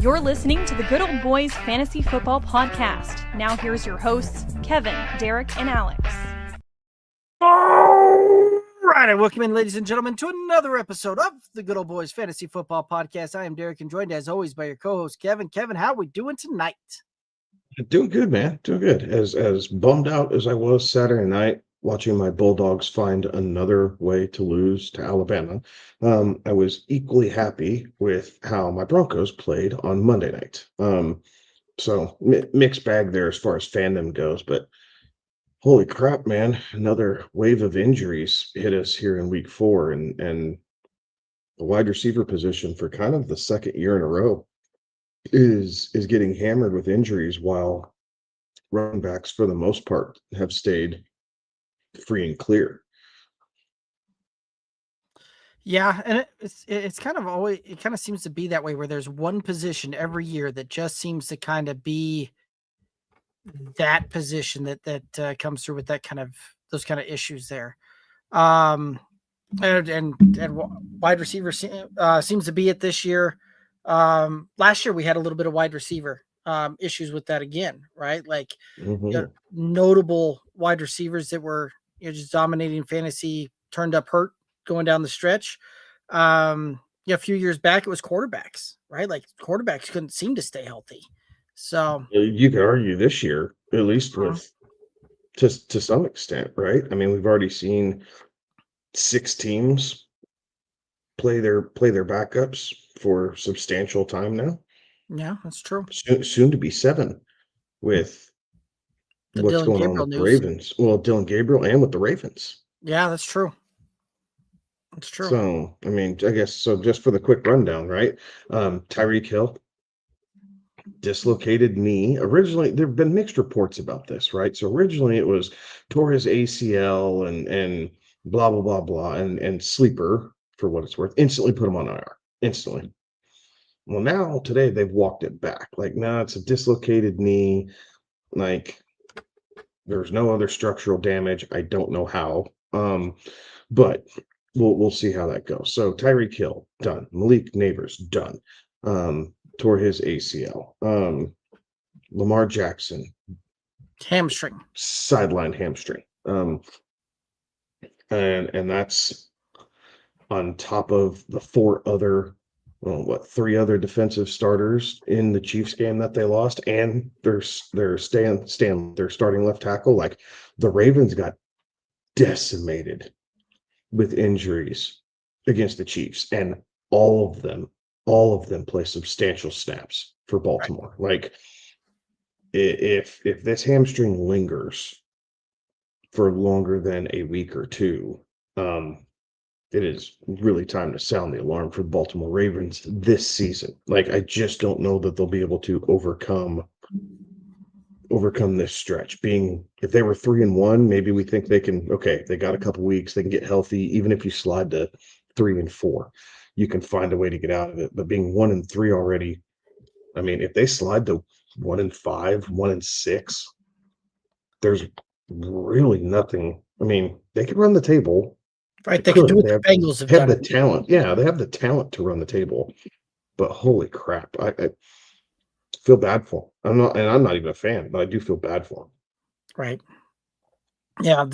You're listening to the Good Old Boys Fantasy Football Podcast. Now here's your hosts, Kevin, Derek, and Alex. All right, and welcome in, ladies and gentlemen, to another episode of the Good Old Boys Fantasy Football Podcast. I am Derek, and joined as always by your co-host, Kevin. Kevin, how are we doing tonight? Doing good, man. Doing good. As bummed out as I was Saturday night watching my Bulldogs find another way to lose to Alabama, I was equally happy with how my Broncos played on Monday night. So mixed bag there as far as fandom goes, but holy crap, man! Another wave of injuries hit us here in Week 4, and the wide receiver position for kind of the second year in a row is getting hammered with injuries, while running backs for the most part have stayed free and clear. Yeah, and it's kind of always, it kind of seems to be that way, where there's one position every year that just seems to kind of be that position that comes through with that kind of those kind of issues there. And wide receiver seems to be it this year. Last year we had a little bit of wide receiver issues with that again, right? Like notable wide receivers that were just dominating fantasy turned up hurt going down the stretch. A few years back it was quarterbacks, right? Like quarterbacks couldn't seem to stay healthy. So you could argue this year, at least with to some extent, right? I mean, we've already seen 6 teams play their backups for substantial time now. Yeah, that's true. Soon to be 7 with The what's Dylan going Gabriel on with the news. Ravens. Well, Dylan Gabriel and with the Ravens. Yeah, that's true. That's true. So, I mean, I guess so. Just for the quick rundown, right? Tyreek Hill, dislocated knee. Originally, there have been mixed reports about this, right? So originally it was tore his ACL and blah blah blah blah, and sleeper, for what it's worth, instantly put him on IR. Instantly. Well, now today they've walked it back. Like, no, it's a dislocated knee. Like, there's no other structural damage. I don't know how. But we'll see how that goes. So Tyreek Hill, done. Malik Neighbors, done. Tore his ACL. Lamar Jackson, Hamstring. sideline hamstring. And that's on top of the 3 other defensive starters in the Chiefs game that they lost, and their starting left tackle. Like, the Ravens got decimated with injuries against the Chiefs, and all of them play substantial snaps for Baltimore. Right. Like, if this hamstring lingers for longer than a week or two, it is really time to sound the alarm for the Baltimore Ravens this season. Like, I just don't know that they'll be able to overcome this stretch. If they were 3-1, maybe we think they can. Okay, they got a couple weeks, they can get healthy. Even if you slide to 3-4, you can find a way to get out of it. But being 1-3 already, I mean, if they slide to 1-5, 1-6, there's really nothing. I mean, they could run the table. Right, they could do what the Bengals have done. The talent. Yeah, they have the talent to run the table. But holy crap, I feel bad for them. I'm not even a fan, but I do feel bad for them. Right. Yeah.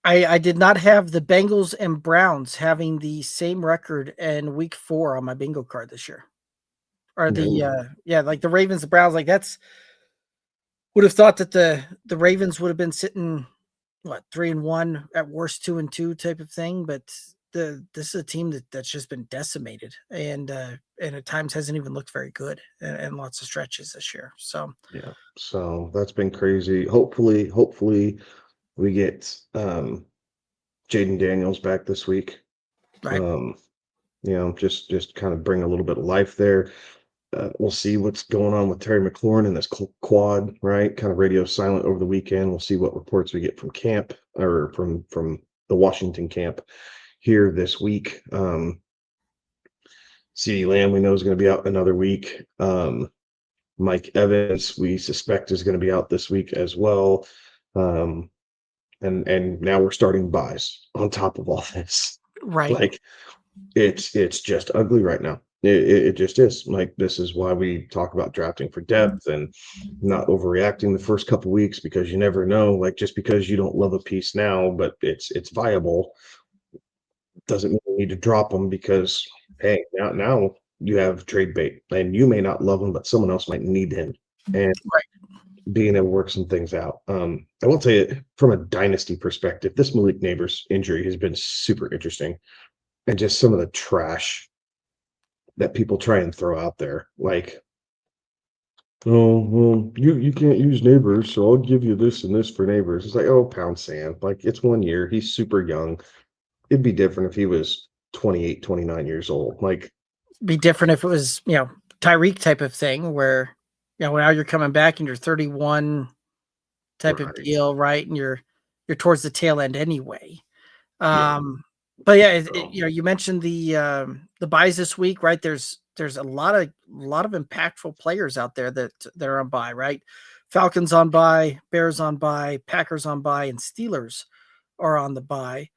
I did not have the Bengals and Browns having the same record in Week 4 on my bingo card this year. Or like the Ravens, the Browns. Like, that's would have thought that the Ravens would have been sitting 3-1 at worst, 2-2 type of thing, but this is a team that's just been decimated and at times hasn't even looked very good and lots of stretches this year. So yeah, so that's been crazy. Hopefully we get Jaden Daniels back this week. right. Just kind of bring a little bit of life there. We'll see what's going on with Terry McLaurin and this quad, right? Kind of radio silent over the weekend. We'll see what reports we get from camp, or from the Washington camp here this week. CeeDee Lamb, we know, is going to be out another week. Mike Evans, we suspect, is going to be out this week as well. And now we're starting buys on top of all this. Right. Like, it's just ugly right now. It just is. Like, this is why we talk about drafting for depth and not overreacting the first couple weeks, because you never know. Like, just because you don't love a piece now, but it's viable, doesn't mean you need to drop them, because hey, now you have trade bait, and you may not love him, but someone else might need him, and Right. being able to work some things out. I will tell you, from a dynasty perspective, this Malik Neighbors injury has been super interesting, and just some of the trash that people try and throw out there, like, oh, well, you can't use Neighbors, so I'll give you this and this for Neighbors. It's like, oh, pound sand. Like, it's 1 year. He's super young. It'd be different if he was 28, 29 years old. Like, Be different if it was, Tyreek type of thing where, now you're coming back and you're 31 type of right. deal, right? And you're towards the tail end anyway. Yeah. But yeah, So, you mentioned the buys this week, right? There's a lot of impactful players out there that are on buy, right? Falcons on buy, Bears on buy, Packers on buy, and Steelers are on the buy.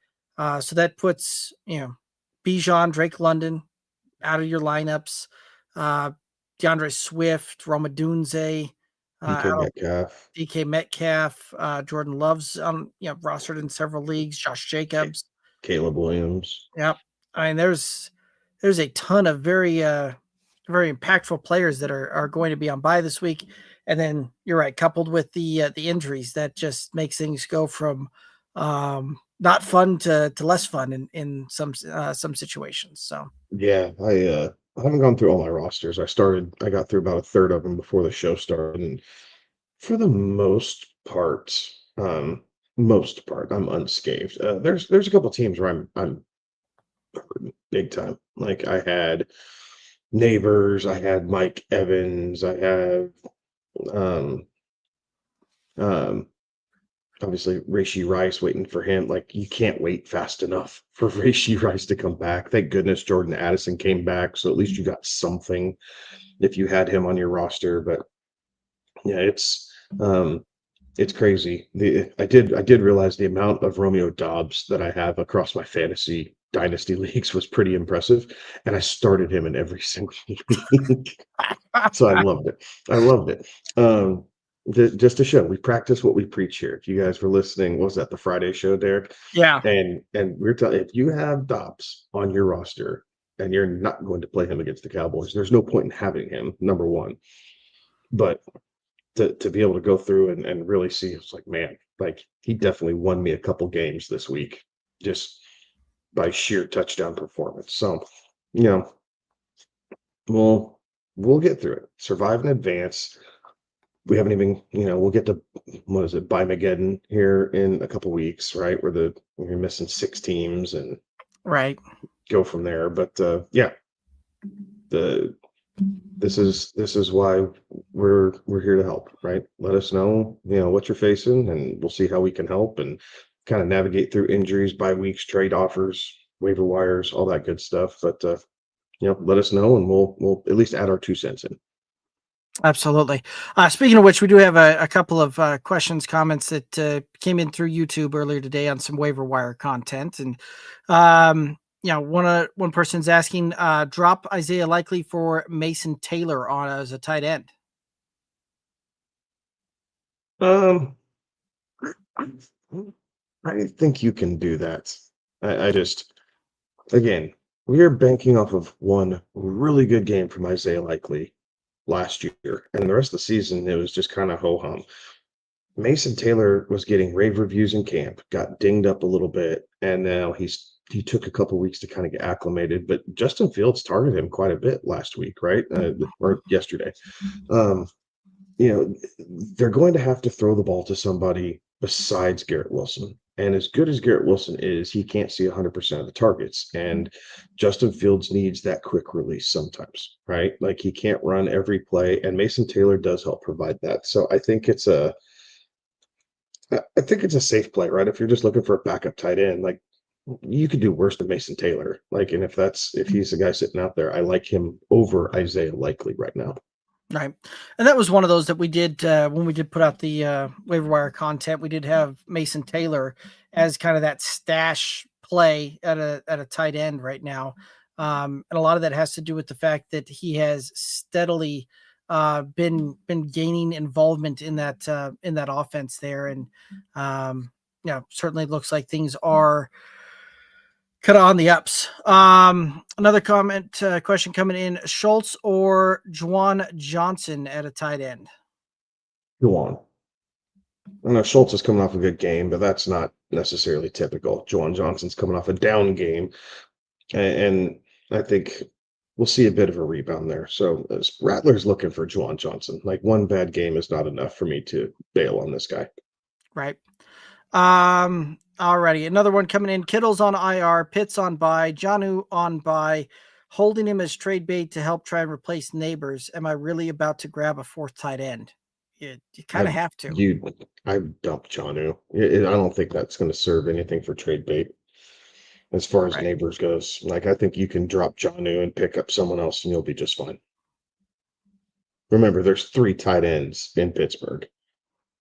So that puts Bijan, Drake London out of your lineups. Uh, DeAndre Swift, Roma Dunze, DK out of Metcalf, DK Metcalf, Jordan Love's rostered in several leagues. Josh Ca- Jacobs. Caleb Williams. Yep. I mean, there's a ton of very impactful players that are going to be on bye this week, and then you're right, coupled with the injuries, that just makes things go from not fun to less fun in some situations. So Yeah, I haven't gone through all my rosters. I got through about a third of them before the show started, and for the most part, I'm unscathed. There's a couple teams where I'm hurting big time. Like, I had Neighbors, I had Mike Evans, I have um um obviously Rashee Rice, waiting for him. Like, you can't wait fast enough for Rashee Rice to come back. Thank goodness Jordan Addison came back, so at least you got something if you had him on your roster. But yeah, it's crazy. I did realize the amount of Romeo Dobbs that I have across my fantasy dynasty leagues was pretty impressive, and I started him in every single league. So I loved it. I loved it. Just to show, we practice what we preach here. If you guys were listening, what was that, the Friday show, Derek? yeah, And we're telling, if you have Dobbs on your roster and you're not going to play him against the Cowboys, there's no point in having him, number one. But to be able to go through and really see, it's like, man, like, he definitely won me a couple games this week just by sheer touchdown performance. So, you know, we'll get through it. Survive in advance. We haven't even, we'll get to, what is it, Mageddon here in a couple weeks, right? Where you're missing 6 teams and right. go from there. But yeah, the this is why we're here to help, right? Let us know, what you're facing, and we'll see how we can help and kind of navigate through injuries, bye weeks, trade offers, waiver wires, all that good stuff. But let us know, and we'll at least add our 2 cents in. Absolutely. Speaking of which, we do have a couple of questions, comments that came in through YouTube earlier today on some waiver wire content, and one person's asking, drop Isaiah Likely for Mason Taylor on as a tight end. Um, I think you can do that. I just, again, we are banking off of one really good game from Isaiah Likely last year, and the rest of the season it was just kind of ho hum. Mason Taylor was getting rave reviews in camp, got dinged up a little bit, and now he took a couple weeks to kind of get acclimated. But Justin Fields targeted him quite a bit last week, right? Or yesterday. Um, they're going to have to throw the ball to somebody besides Garrett Wilson. And as good as Garrett Wilson is, he can't see 100% of the targets. And Justin Fields needs that quick release sometimes, right? Like, he can't run every play, and Mason Taylor does help provide that. So I think it's a safe play, right? If you're just looking for a backup tight end, like, you could do worse than Mason Taylor. Like, and if he's the guy sitting out there, I like him over Isaiah Likely right now. Right. And that was one of those that we did when we did put out the waiver wire content. We did have Mason Taylor as kind of that stash play at a tight end right now. And a lot of that has to do with the fact that he has steadily been gaining involvement in that offense there, and certainly looks like things are kind of on the ups. Another question coming in: Schultz or Juwan Johnson at a tight end? Juwan. I know Schultz is coming off a good game, but that's not necessarily typical. Juwan Johnson's coming off a down game, and I think we'll see a bit of a rebound there. So Rattler's looking for Juwan Johnson. Like, one bad game is not enough for me to bail on this guy. Right. Alrighty. Another one coming in. Kittle's on IR, Pitts on bye, Jonnu on bye, holding him as trade bait to help try and replace Neighbors. Am I really about to grab a fourth tight end? You kind of have to. I dumped Jonnu. I don't think that's going to serve anything for trade bait as far as Neighbors goes. Like, I think you can drop Jonnu and pick up someone else and you'll be just fine. Remember, there's 3 tight ends in Pittsburgh.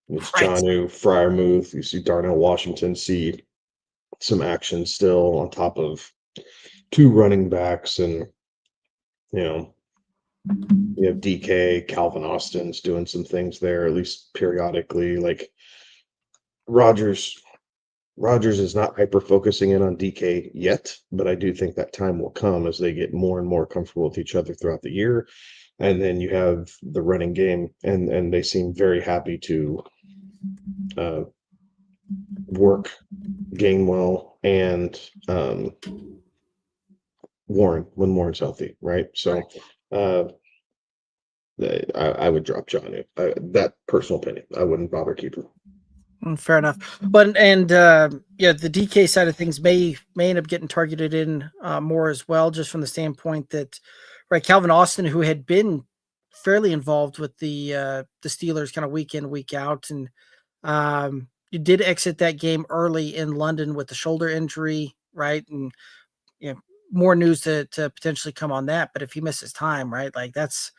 It's Jonnu, Freiermuth. You see Darnell Washington see some action still on top of 2 running backs, and you have DK, Calvin Austin's doing some things there, at least periodically. Like, Rodgers is not hyper focusing in on DK yet, but I do think that time will come as they get more and more comfortable with each other throughout the year. And then you have the running game, and they seem very happy to work Gainwell and Warren when Warren's healthy, right? So I would drop Jonnu. That personal opinion, I wouldn't bother keeping. Fair enough. But the DK side of things may end up getting targeted in more as well, just from the standpoint that Calvin Austin, who had been fairly involved with the Steelers kind of week in, week out, and you did exit that game early in London with the shoulder injury, right? And more news to potentially come on that. But if he misses time, right, like that's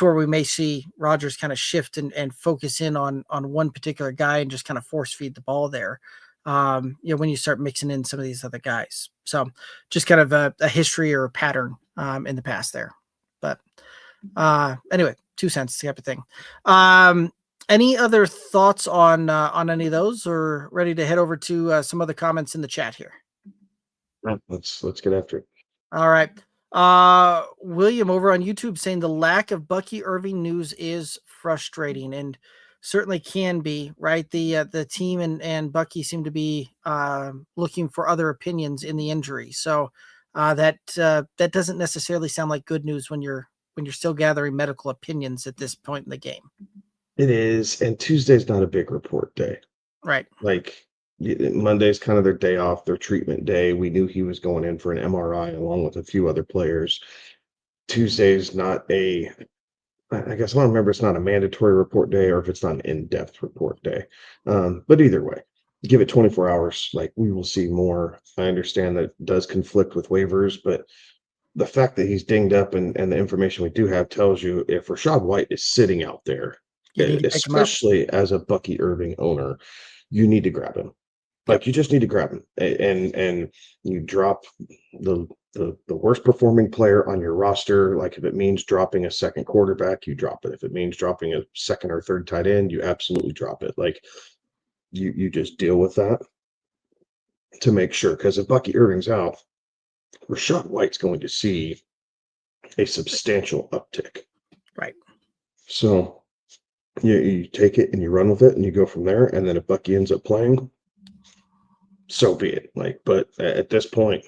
where we may see Rodgers kind of shift and focus in on one particular guy and just kind of force feed the ball there. When you start mixing in some of these other guys. So just kind of a history or a pattern in the past there. But anyway, 2 cents type of thing. Any other thoughts on any of those, or ready to head over to some other comments in the chat here? Let's get after it. All right. William over on YouTube saying the lack of Bucky Irving news is frustrating, and certainly can be, right? The team and Bucky seem to be looking for other opinions in the injury. So that doesn't necessarily sound like good news when you're still gathering medical opinions at this point in the game. It is, and Tuesday's not a big report day. Right. Like, Monday's kind of their day off, their treatment day. We knew he was going in for an MRI along with a few other players. Tuesday's not I guess I don't remember, it's not a mandatory report day or if it's not an in-depth report day. But either way, give it 24 hours. Like, we will see more. I understand that it does conflict with waivers, but the fact that he's dinged up and the information we do have tells you if Rachaad White is sitting out there, especially as a Bucky Irving owner, you need to grab him. Like, you just need to grab him, and you drop the worst performing player on your roster. Like, if it means dropping a second quarterback, you drop it. If it means dropping a second or third tight end, you absolutely drop it. Like, you just deal with that to make sure, because if Bucky Irving's out, Rachaad White's going to see a substantial uptick. Right. So you take it and you run with it and you go from there. And then if Bucky ends up playing, so be it. Like, but at this point,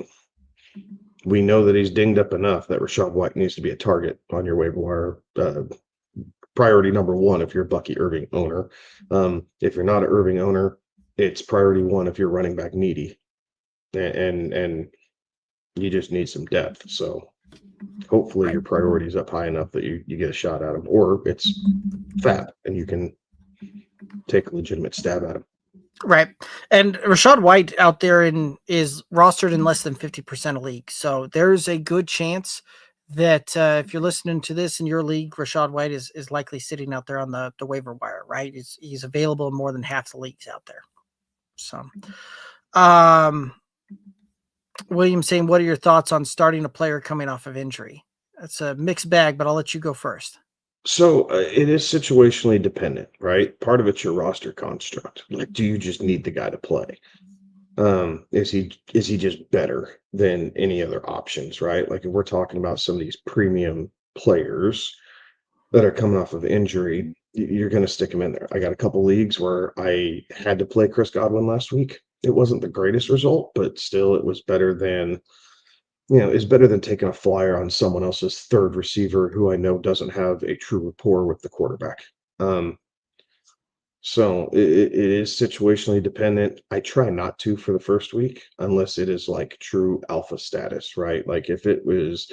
we know that he's dinged up enough that Rachaad White needs to be a target on your waiver wire. Priority number 1 if you're a Bucky Irving owner. If you're not an Irving owner, it's priority 1 if you're running back needy, and you just need some depth. So hopefully your priority is up high enough that you get a shot at him, or it's fat and you can take a legitimate stab at him. Right. And Rachaad White out there is rostered in less than 50% of leagues. So there's a good chance that if you're listening to this in your league, Rachaad White is likely sitting out there on the waiver wire, right? He's available in more than half the leagues out there. So, William saying, what are your thoughts on starting a player coming off of injury? That's a mixed bag, but I'll let you go first. So it is situationally dependent, right? Part of it's your roster construct. Like, do you just need the guy to play? Is he just better than any other options, right? Like, if we're talking about some of these premium players that are coming off of injury, you're going to stick them in there. I got a couple leagues where I had to play Chris Godwin last week. It wasn't the greatest result, but still it was better than, it's better than taking a flyer on someone else's third receiver who I know doesn't have a true rapport with the quarterback. So it is situationally dependent. I try not to for the first week unless it is like true alpha status, right? Like if it was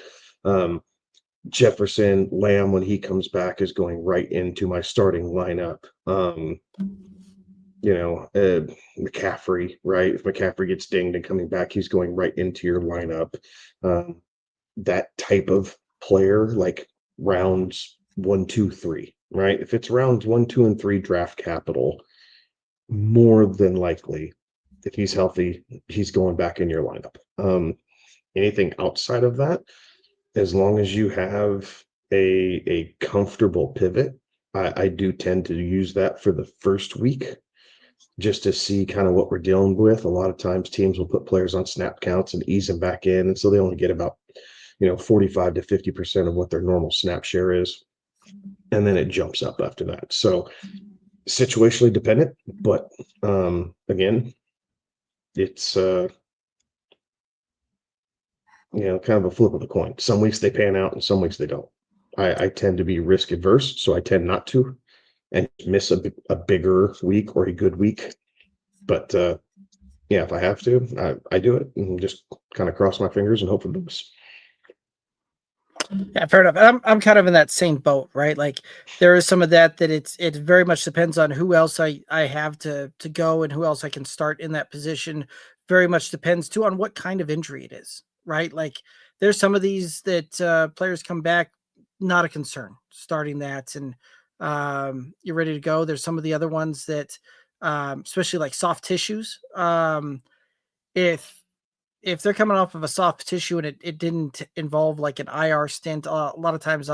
Jefferson, Lamb when he comes back is going right into my starting lineup. McCaffrey, right? If McCaffrey gets dinged and coming back, he's going right into your lineup. That type of player, like rounds 1, 2, 3, right? If it's rounds 1, 2, and 3 draft capital, more than likely, if he's healthy, he's going back in your lineup. Anything outside of that, as long as you have a comfortable pivot, I do tend to use that for the first week just to see kind of what we're dealing with. A lot of times teams will put players on snap counts and ease them back in. And so they only get about 45 to 50% of what their normal snap share is. And then it jumps up after that. So situationally dependent, but again, it's kind of a flip of the coin. Some weeks they pan out and some weeks they don't. I tend to be risk adverse, so I tend not to and miss a bigger week or a good week. But if I have to, I do it and just kind of cross my fingers and hope for the best. Yeah, fair enough. I'm kind of in that same boat, right? Like there is some of that it very much depends on who else I have to go and who else I can start in that position. Very much depends too on what kind of injury it is, right? Like there's some of these that players come back, not a concern starting that, and you're ready to go. There's some of the other ones that, especially like soft tissues, if they're coming off of a soft tissue and it didn't involve like an IR stint, a lot of times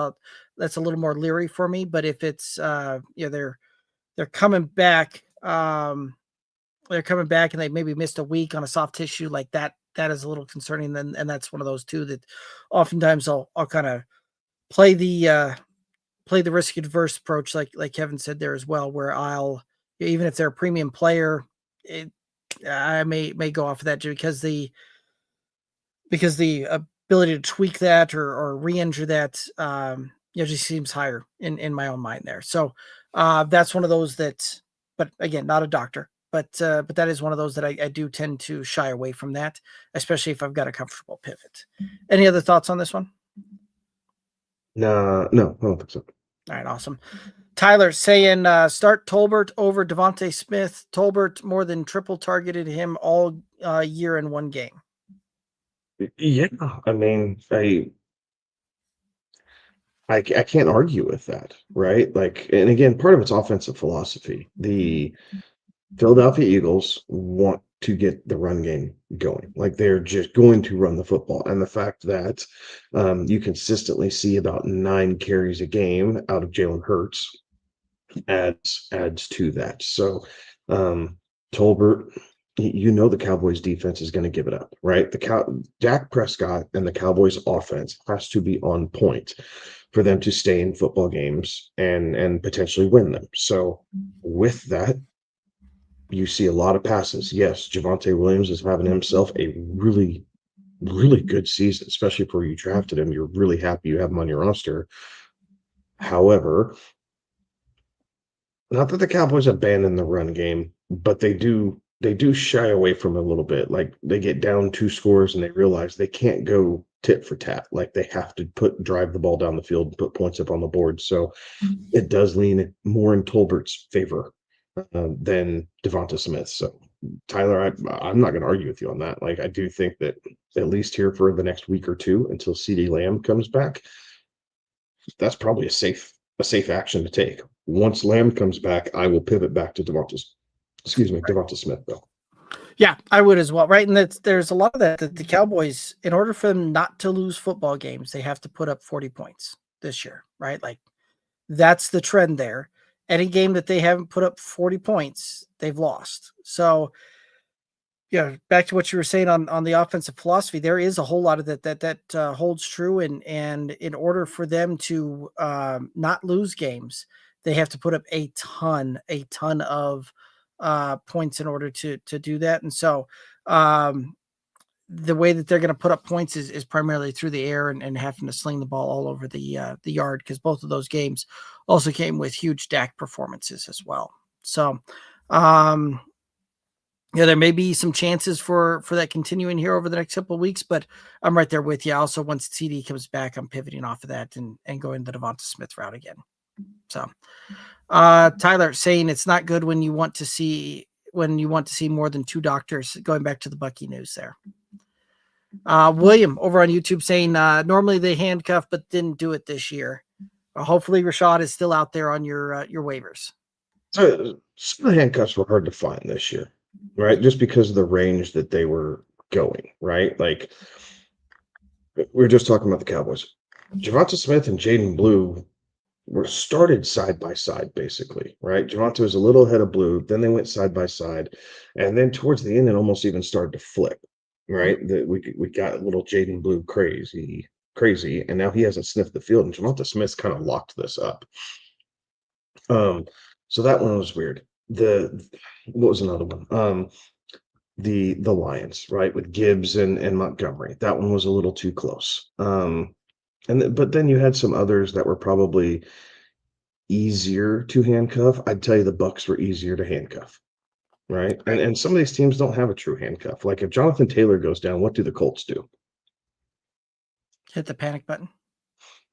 that's a little more leery for me. But if it's they're coming back, they're coming back and they maybe missed a week on a soft tissue like that, that is a little concerning. Then and that's one of those two that oftentimes I'll kind of play the risk adverse approach, like Kevin said there as well, where I'll even if they're a premium player, I may go off of that because the ability to tweak that or re-injure that just seems higher in my own mind there. So that's one of those that, but again, not a doctor, but that is one of those that I do tend to shy away from that, especially if I've got a comfortable pivot. Any other thoughts on this one? No, I don't think so. All right, awesome. Tyler saying start Tolbert over Devontae Smith. Tolbert more than triple targeted him all year in one game. Yeah, I mean, I can't argue with that, right? Like, and again, part of it's offensive philosophy. The Philadelphia Eagles want to get the run game going. Like they're just going to run the football. And the fact that you consistently see about 9 carries a game out of Jalen Hurts adds to that. So Tolbert, the Cowboys defense is going to give it up, right? Dak Prescott and the Cowboys offense has to be on point for them to stay in football games and potentially win them. So with that, you see a lot of passes. Yes, Javonte Williams is having himself a really, really good season, especially for you drafted him. You're really happy you have him on your roster. However, not that the Cowboys abandon the run game, but they do shy away from it a little bit. Like they get down 2 scores and they realize they can't go tit for tat. Like they have to drive the ball down the field and put points up on the board. So it does lean more in Tolbert's favor than Devonta Smith. So Tyler, I'm not going to argue with you on that. Like I do think that at least here for the next week or two until CeeDee Lamb comes back, that's probably a safe action to take. Once Lamb comes back, I will pivot back to Devonta Smith though. Yeah, I would as well, right? And there's a lot of that the Cowboys, in order for them not to lose football games, they have to put up 40 points this year, right? Like that's the trend there. Any game that they haven't put up 40 points, they've lost. So, yeah, back to what you were saying on the offensive philosophy, there is a whole lot of that holds true, and in order for them to not lose games, they have to put up a ton of points in order to do that. And so, um, the way that they're going to put up points is primarily through the air and having to sling the ball all over the yard, because both of those games also came with huge Dak performances as well. So, um, yeah, there may be some chances for that continuing here over the next couple of weeks, but I'm right there with you. Also, once CD comes back, I'm pivoting off of that and going the Devonta Smith route again. So, Tyler saying it's not good when you want to see more than two doctors. Going back to the Bucky news there. William over on YouTube saying normally they handcuff but didn't do it this year. Hopefully Rashad is still out there on your waivers. So some of the handcuffs were hard to find this year, right? Just because of the range that they were going, right? Like we were just talking about the Cowboys. Javonta Smith and Jaden Blue were started side by side, basically, right? Javonta was a little ahead of Blue, then they went side by side, and then towards the end, it almost even started to flip, right? That we got a little Jaden Blue crazy, and now he hasn't sniffed the field, and Javonta Smith's kind of locked this up. So that one was weird. What was another one? The Lions, right, with Gibbs and Montgomery. That one was a little too close. But then you had some others that were probably easier to handcuff. I'd tell you the Bucks were easier to handcuff, right? And some of these teams don't have a true handcuff. Like if Jonathan Taylor goes down, what do the Colts do? Hit the panic button.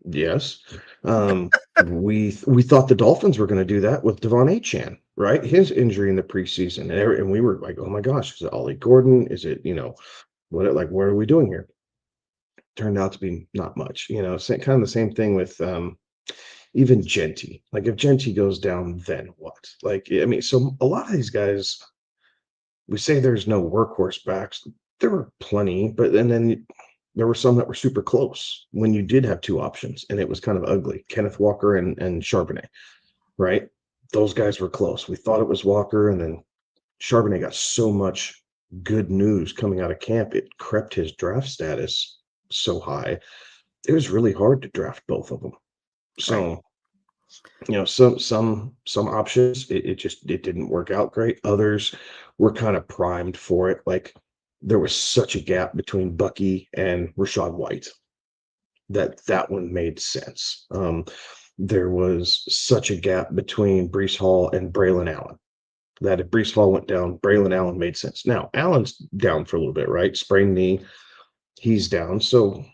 Yes. We thought the Dolphins were going to do that with Devon Achane, right? His injury in the preseason, and we were like, oh my gosh, is it Ollie Gordon? Is it, what are we doing here? Turned out to be not much, kind of the same thing with even Genty. Like if Genty goes down, then what? Like, I mean, so a lot of these guys, we say there's no workhorse backs. There were plenty, but then there were some that were super close when you did have two options, and it was kind of ugly. Kenneth Walker and Charbonnet, right? Those guys were close. We thought it was Walker, and then Charbonnet got so much good news coming out of camp, it crept his draft status so high. It was really hard to draft both of them. So, some options it didn't work out great. Others were kind of primed for it. Like there was such a gap between Bucky and Rachaad White that one made sense. There was such a gap between Breece Hall and Braylon Allen that if Breece Hall went down, Braylon Allen made sense. Now Allen's down for a little bit, right? Sprained knee, he's down. So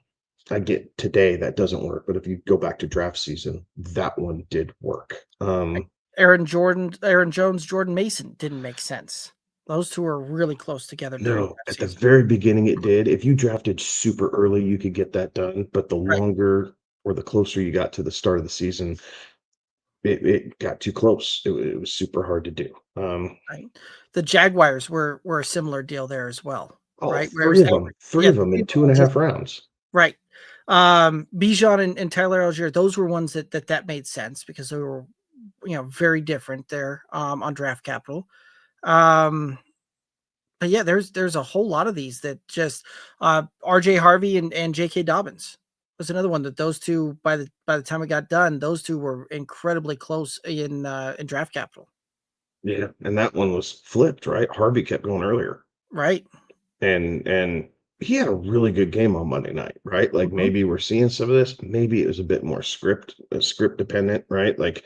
I get today that doesn't work, but if you go back to draft season, that one did work. Aaron Jones, Jordan Mason didn't make sense. Those two are really close together. No, at the very beginning it did. If you drafted super early, you could get that done, but the longer or the closer you got to the start of the season, it got too close. It was super hard to do. The Jaguars were a similar deal there as well. Right, three of them in 2.5 rounds. Right. Bijan and Tyler Algier, those were ones that made sense because they were, very different there on draft capital. But yeah, there's a whole lot of these that just RJ Harvey and JK Dobbins was another one that those two by the time it got done, those two were incredibly close in draft capital. Yeah, and that one was flipped, right? Harvey kept going earlier. Right. And he had a really good game on Monday night, right? Like maybe we're seeing some of this. Maybe it was a bit more script dependent, right? Like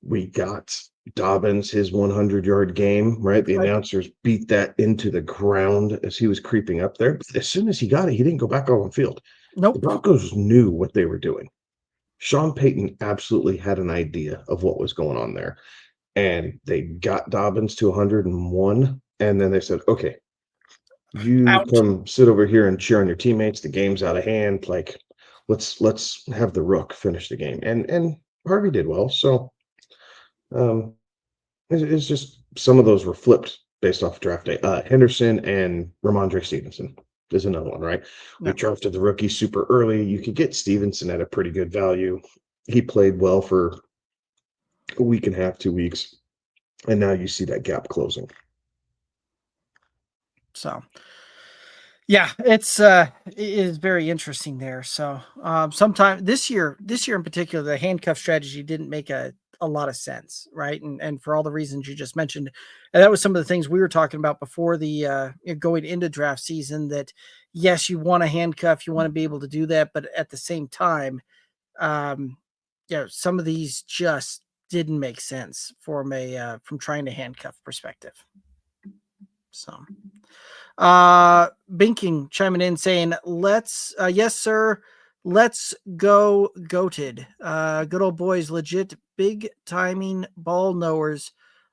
we got Dobbins, his 100-yard game, right? The announcers beat that into the ground as he was creeping up there. But as soon as he got it, he didn't go back on the field. Nope. The Broncos knew what they were doing. Sean Payton absolutely had an idea of what was going on there. And they got Dobbins to 101. And then they said, okay, you come sit over here and cheer on your teammates. The game's out of hand. Like, let's have the Rook finish the game. And Harvey did well. So it's just some of those were flipped based off draft day. Henderson and Ramondre Stevenson is another one, right? We Yeah. drafted the rookie super early. You could get Stevenson at a pretty good value. He played well for a week and a half, 2 weeks, and now you see that gap closing. So, yeah, it is very interesting there. So, sometime this year in particular, the handcuff strategy didn't make a lot of sense, right? And for all the reasons you just mentioned, and that was some of the things we were talking about before the going into draft season. That yes, you want a handcuff, you want to be able to do that, but at the same time, um, some of these just didn't make sense from trying to handcuff perspective. So. Binking chiming in saying, yes, sir. Let's go goated. Good old boys, legit big timing ball knowers.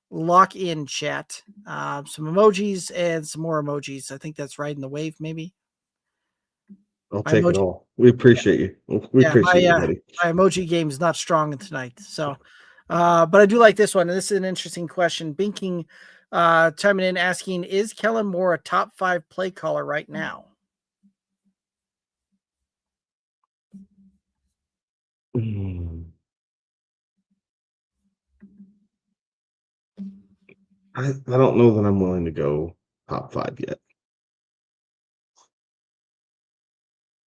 Lock in chat. Some emojis and some more emojis. I think that's riding the wave, maybe. I'll take it all. We appreciate you. We appreciate you, buddy. My emoji game is not strong tonight. So, but I do like this one. And this is an interesting question. Binking chiming in asking, is Kellen Moore a top 5 play caller right now? I don't know that I'm willing to go top 5 yet.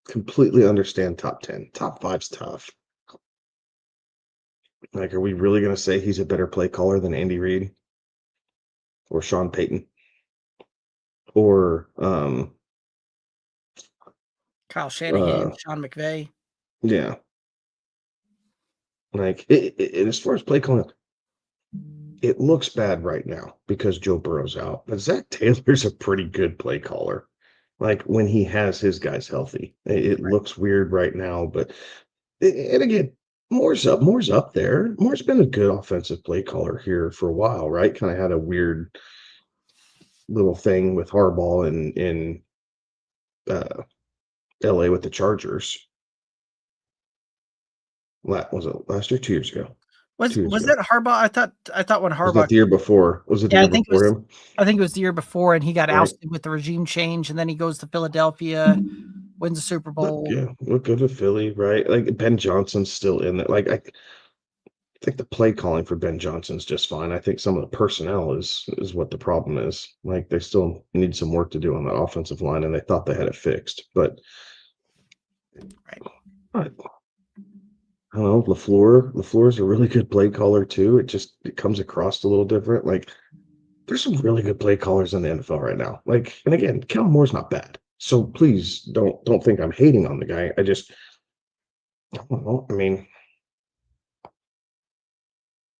Completely understand top 10. Top 5's tough. Like, are we really going to say he's a better play caller than Andy Reid or Sean Payton or Kyle Shanahan, Sean McVay? Yeah. Like, as far as play calling, it looks bad right now because Joe Burrow's out. But Zach Taylor's a pretty good play caller. Like, when he has his guys healthy, it looks weird right now. But, and again, Moore's up there. Moore's been a good offensive play caller here for a while, right? Kind of had a weird little thing with Harbaugh in LA with the Chargers. Was it last year? 2 years ago? Was that Harbaugh? I thought when Harbaugh was that the year before? Was it the year before him? I think it was the year before, and he got ousted with the regime change, and then he goes to Philadelphia, wins the Super Bowl. Look good with Philly, right? Like Ben Johnson's still in there. Like I think the play calling for Ben Johnson's just fine. I think some of the personnel is what the problem is. Like they still need some work to do on that offensive line, and they thought they had it fixed, but I don't know. LaFleur's a really good play caller too. It comes across a little different. Like there's some really good play callers in the NFL right now. Like, and again, Kellen Moore's not bad. So please don't think I'm hating on the guy. I don't know. I mean,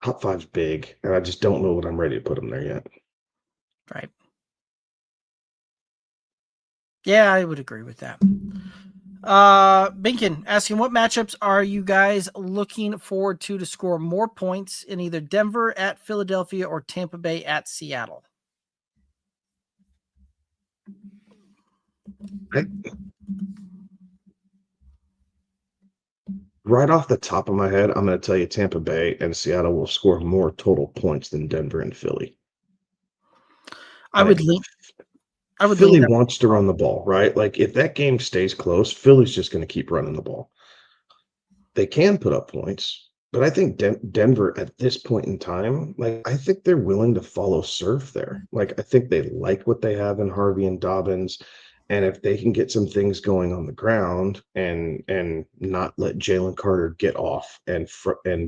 top 5's big, and I just don't know that I'm ready to put him there yet. Right. Yeah, I would agree with that. Binkin asking, what matchups are you guys looking forward to score more points in either Denver at Philadelphia or Tampa Bay at Seattle? Right off the top of my head, I'm going to tell you Tampa Bay and Seattle will score more total points than Denver and Philly. Philly wants to run the ball, right? Like if that game stays close, Philly's just going to keep running the ball. They can put up points, but I think Denver at this point in time, like I think they're willing to follow surf there. Like I think they like what they have in Harvey and Dobbins, and if they can get some things going on the ground and not let Jalen Carter get off and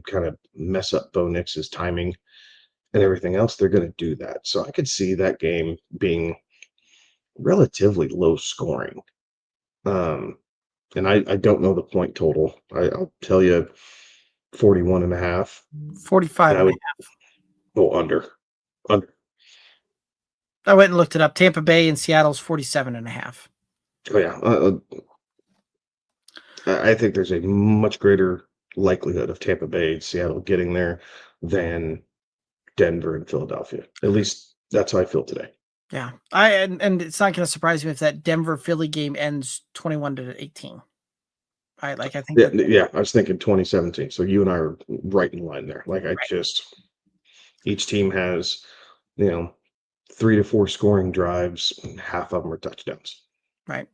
kind of mess up Bo Nix's timing and everything else, they're going to do that. So I could see that game being relatively low scoring. And I don't know the point total. I'll tell you 41 and a half. 45 and a half. Go under. I went and looked it up. Tampa Bay and Seattle's 47 and a half. Oh yeah. I think there's a much greater likelihood of Tampa Bay and Seattle getting there than Denver and Philadelphia. At least that's how I feel today. Yeah, and it's not going to surprise me if that Denver Philly game ends 21-18. I think. Yeah, I was thinking 2017. So you and I are right in line there. Like each team has, 3 to 4 scoring drives, half of them are touchdowns. Right.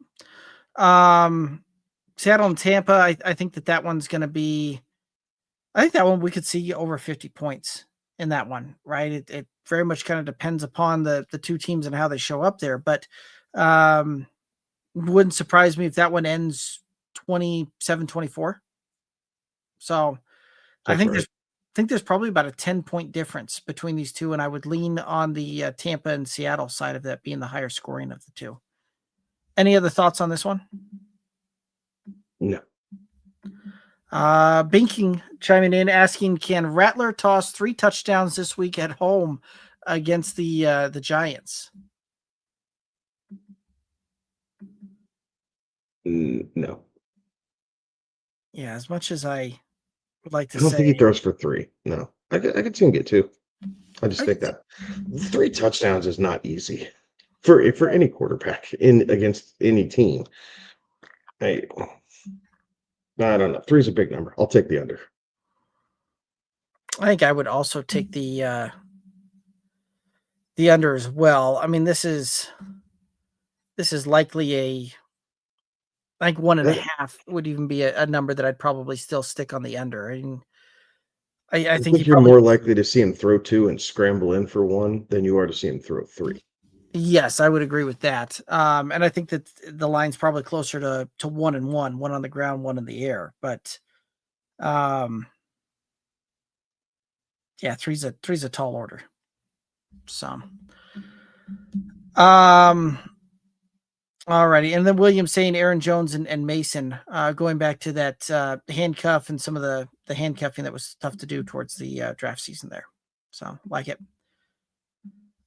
Seattle and Tampa, I think that one's going to be, I think that one we could see over 50 points in that one, right? It very much kind of depends upon the two teams and how they show up there, but wouldn't surprise me if that one ends 27-24. So I That's think right. there's probably about a 10-point difference between these two, and I would lean on the Tampa and Seattle side of that being the higher scoring of the two. Any other thoughts on this one? No. Binking chiming in, asking, can Rattler toss 3 touchdowns this week at home against the Giants? No. Yeah, as much as I would like to I don't think he say, throws for 3. No. I could see him get 2. I just think that 3 touchdowns is not easy for any quarterback against any team. I don't know. 3 is a big number. I'll take the under. I think I would also take the under as well. I mean, this is likely I think 1.5 would even be a number that I'd probably still stick on the under. And I think he you're probably, more likely to see him throw 2 and scramble in for 1 than you are to see him throw 3. yes, I would agree with that. And I think that the line's probably closer to 1 and 1 on the ground, 1 in the air. But yeah, three's a tall order. So alrighty. And then William saying Aaron Jones and Mason, going back to that handcuff and some of the handcuffing that was tough to do towards the draft season there. So like it.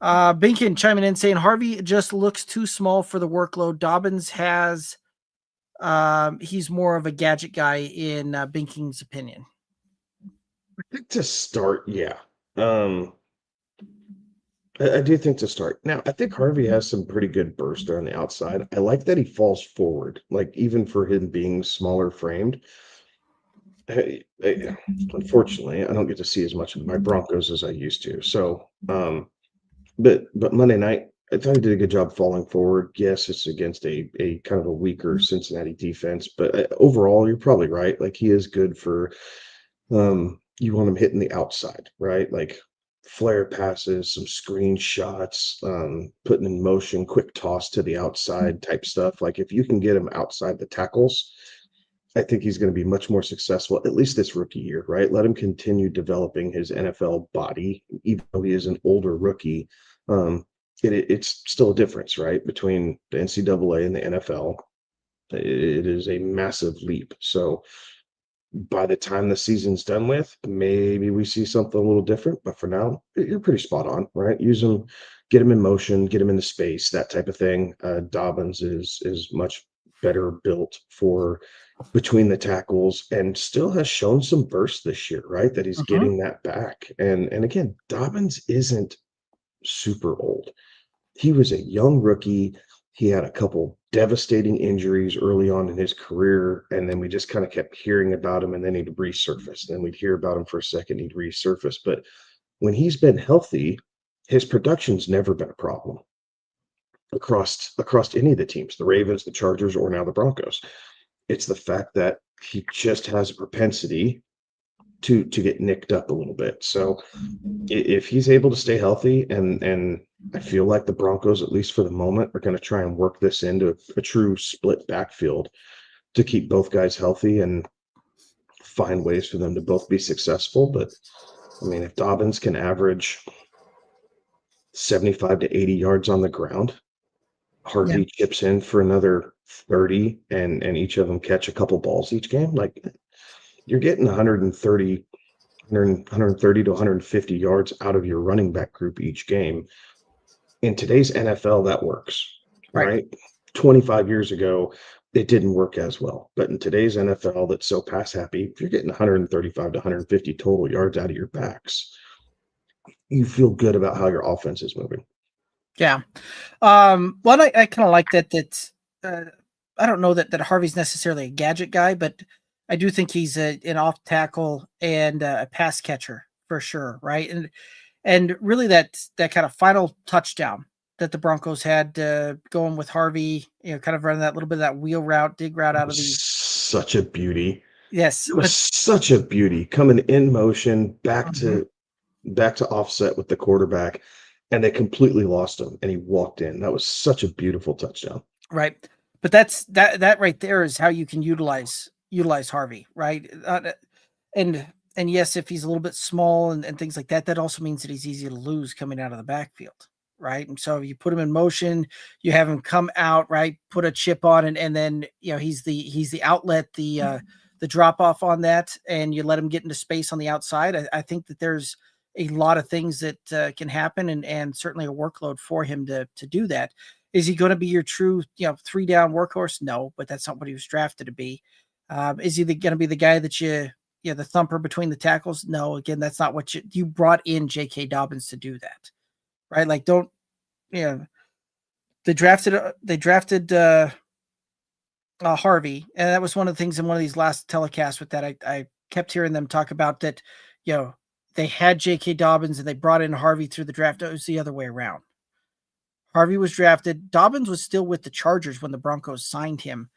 Binkin chiming in saying Harvey just looks too small for the workload. Dobbins has he's more of a gadget guy in Binking's opinion. I think to start, yeah. I do think to start. Now, I think Harvey has some pretty good burst on the outside. I like that he falls forward, like even for him being smaller framed. Unfortunately, I don't get to see as much of my Broncos as I used to. So, but Monday night, I thought he did a good job falling forward. Yes, it's against a kind of a weaker Cincinnati defense, but overall, you're probably right. Like he is good for you want him hitting the outside, right? Like flare passes, some screen shots, putting in motion, quick toss to the outside type stuff. Like if you can get him outside the tackles, I think he's going to be much more successful, at least this rookie year, right? Let him continue developing his NFL body, even though he is an older rookie. It's still a difference, right, between the NCAA and the NFL. It is a massive leap. So by the time the season's done with, maybe we see something a little different. But for now, you're pretty spot on, right? Use them, get him in motion, get him into space, that type of thing. Dobbins is much better built for between the tackles and still has shown some burst this year, right? That he's getting that back. And again, Dobbins isn't super old. He was a young rookie. He had a couple devastating injuries early on in his career, and then we just kind of kept hearing about him, and then he'd resurface. Then we'd hear about him for a second, he'd resurface. But when he's been healthy, his production's never been a problem across any of the teams, the Ravens, the Chargers, or now the Broncos. It's the fact that he just has a propensity to get nicked up a little bit. So if he's able to stay healthy, and I feel like the Broncos, at least for the moment, are going to try and work this into a true split backfield to keep both guys healthy and find ways for them to both be successful. But I mean, if Dobbins can average 75 to 80 yards on the ground, Harvey chips in for another 30, and each of them catch a couple balls each game, like you're getting 130 to 150 yards out of your running back group each game. In today's NFL, that works, right? 25 years ago, it didn't work as well. But in today's NFL that's so pass happy, if you're getting 135 to 150 total yards out of your backs, you feel good about how your offense is moving. Yeah. Well, I kind of like that. I don't know that Harvey's necessarily a gadget guy, but I do think he's an off tackle and a pass catcher for sure, right? And really that kind of final touchdown that the Broncos had going with Harvey, kind of running that little bit of that wheel route, dig route out of the. Such a beauty. Yes, It was such a beauty coming in motion back Mhm. to offset with the quarterback, and they completely lost him, and he walked in. That was such a beautiful touchdown. Right. But that right there is how you can utilize Harvey, right? And yes, if he's a little bit small and things like that, that also means that he's easy to lose coming out of the backfield, right? And so you put him in motion, you have him come out, right? Put a chip on, and then he's the outlet, the drop off on that, and you let him get into space on the outside. I think that there's a lot of things that can happen, and certainly a workload for him to do that. Is he going to be your true, 3-down workhorse? No, but that's not what he was drafted to be. Is he going to be the guy that the thumper between the tackles? No, again, that's not what you brought in J.K. Dobbins to do that, right? Like, don't, they drafted Harvey, and that was one of the things in one of these last telecasts with that. I kept hearing them talk about that, they had J.K. Dobbins and they brought in Harvey through the draft. It was the other way around. Harvey was drafted. Dobbins was still with the Chargers when the Broncos signed him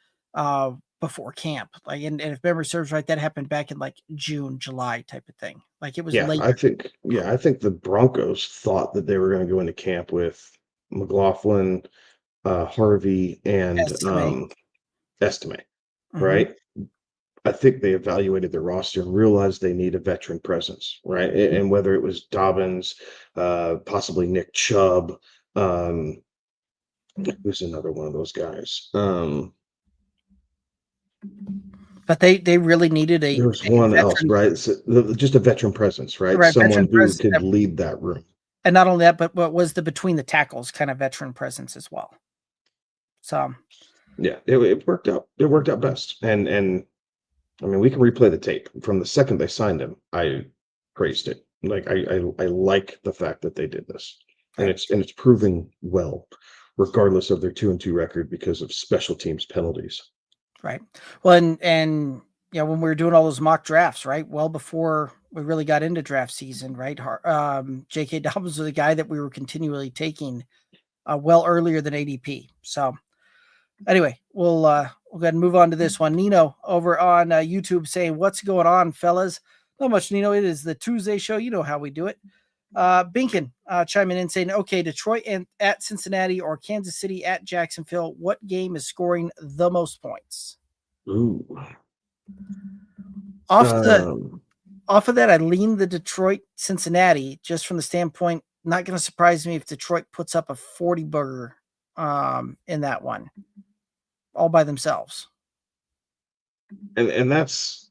before camp. Like, and if memory serves right, that happened back in like June, July type of thing. Like, it was late. I think the Broncos thought that they were going to go into camp with McLaughlin, Harvey, and Estime. Estime, Mhm. right? I think they evaluated their roster and realized they need a veteran presence, right? And whether it was Dobbins, possibly Nick Chubb, who's another one of those guys? But they really needed There was a one else, veteran, right? So, just a veteran presence, right? right? Someone Veteran who presence, could lead that room. and not only that, but what was the between the tackles kind of veteran presence as well. So Yeah, it worked out. It worked out best. And I mean, we can replay the tape from the second they signed him. I praised it. Like I like the fact that they did this, and right. it's proving well, regardless of their 2-2 record because of special teams penalties. Right. Well, and when we were doing all those mock drafts, right? Well, before we really got into draft season, right? J.K. Dobbins was the guy that we were continually taking well earlier than ADP. So anyway, we'll go ahead and move on to this one. Nino over on YouTube saying, "What's going on, fellas?" Not much, Nino. It is the Tuesday show. You know how we do it. Binkin chiming in saying, "Okay, Detroit and at Cincinnati or Kansas City at Jacksonville. What game is scoring the most points?" Ooh. Off of that, I lean the Detroit Cincinnati just from the standpoint. Not going to surprise me if Detroit puts up a 40 burger in that one, all by themselves. And that's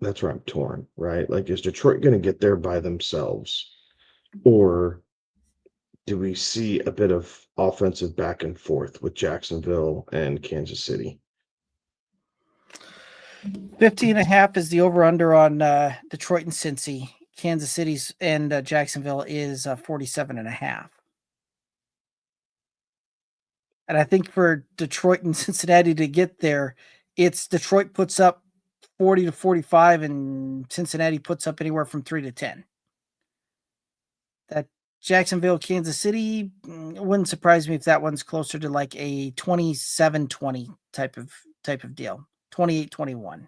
that's where I'm torn, right? Like, is Detroit going to get there by themselves, or do we see a bit of offensive back and forth with Jacksonville and Kansas City? 50.5 is the over-under on Detroit and Cincy. Kansas City's and Jacksonville is 47.5. And I think for Detroit and Cincinnati to get there, it's Detroit puts up 40 to 45 and Cincinnati puts up anywhere from 3 to 10. That Jacksonville, Kansas City, wouldn't surprise me if that one's closer to like a 27-20 type of deal. 28-21.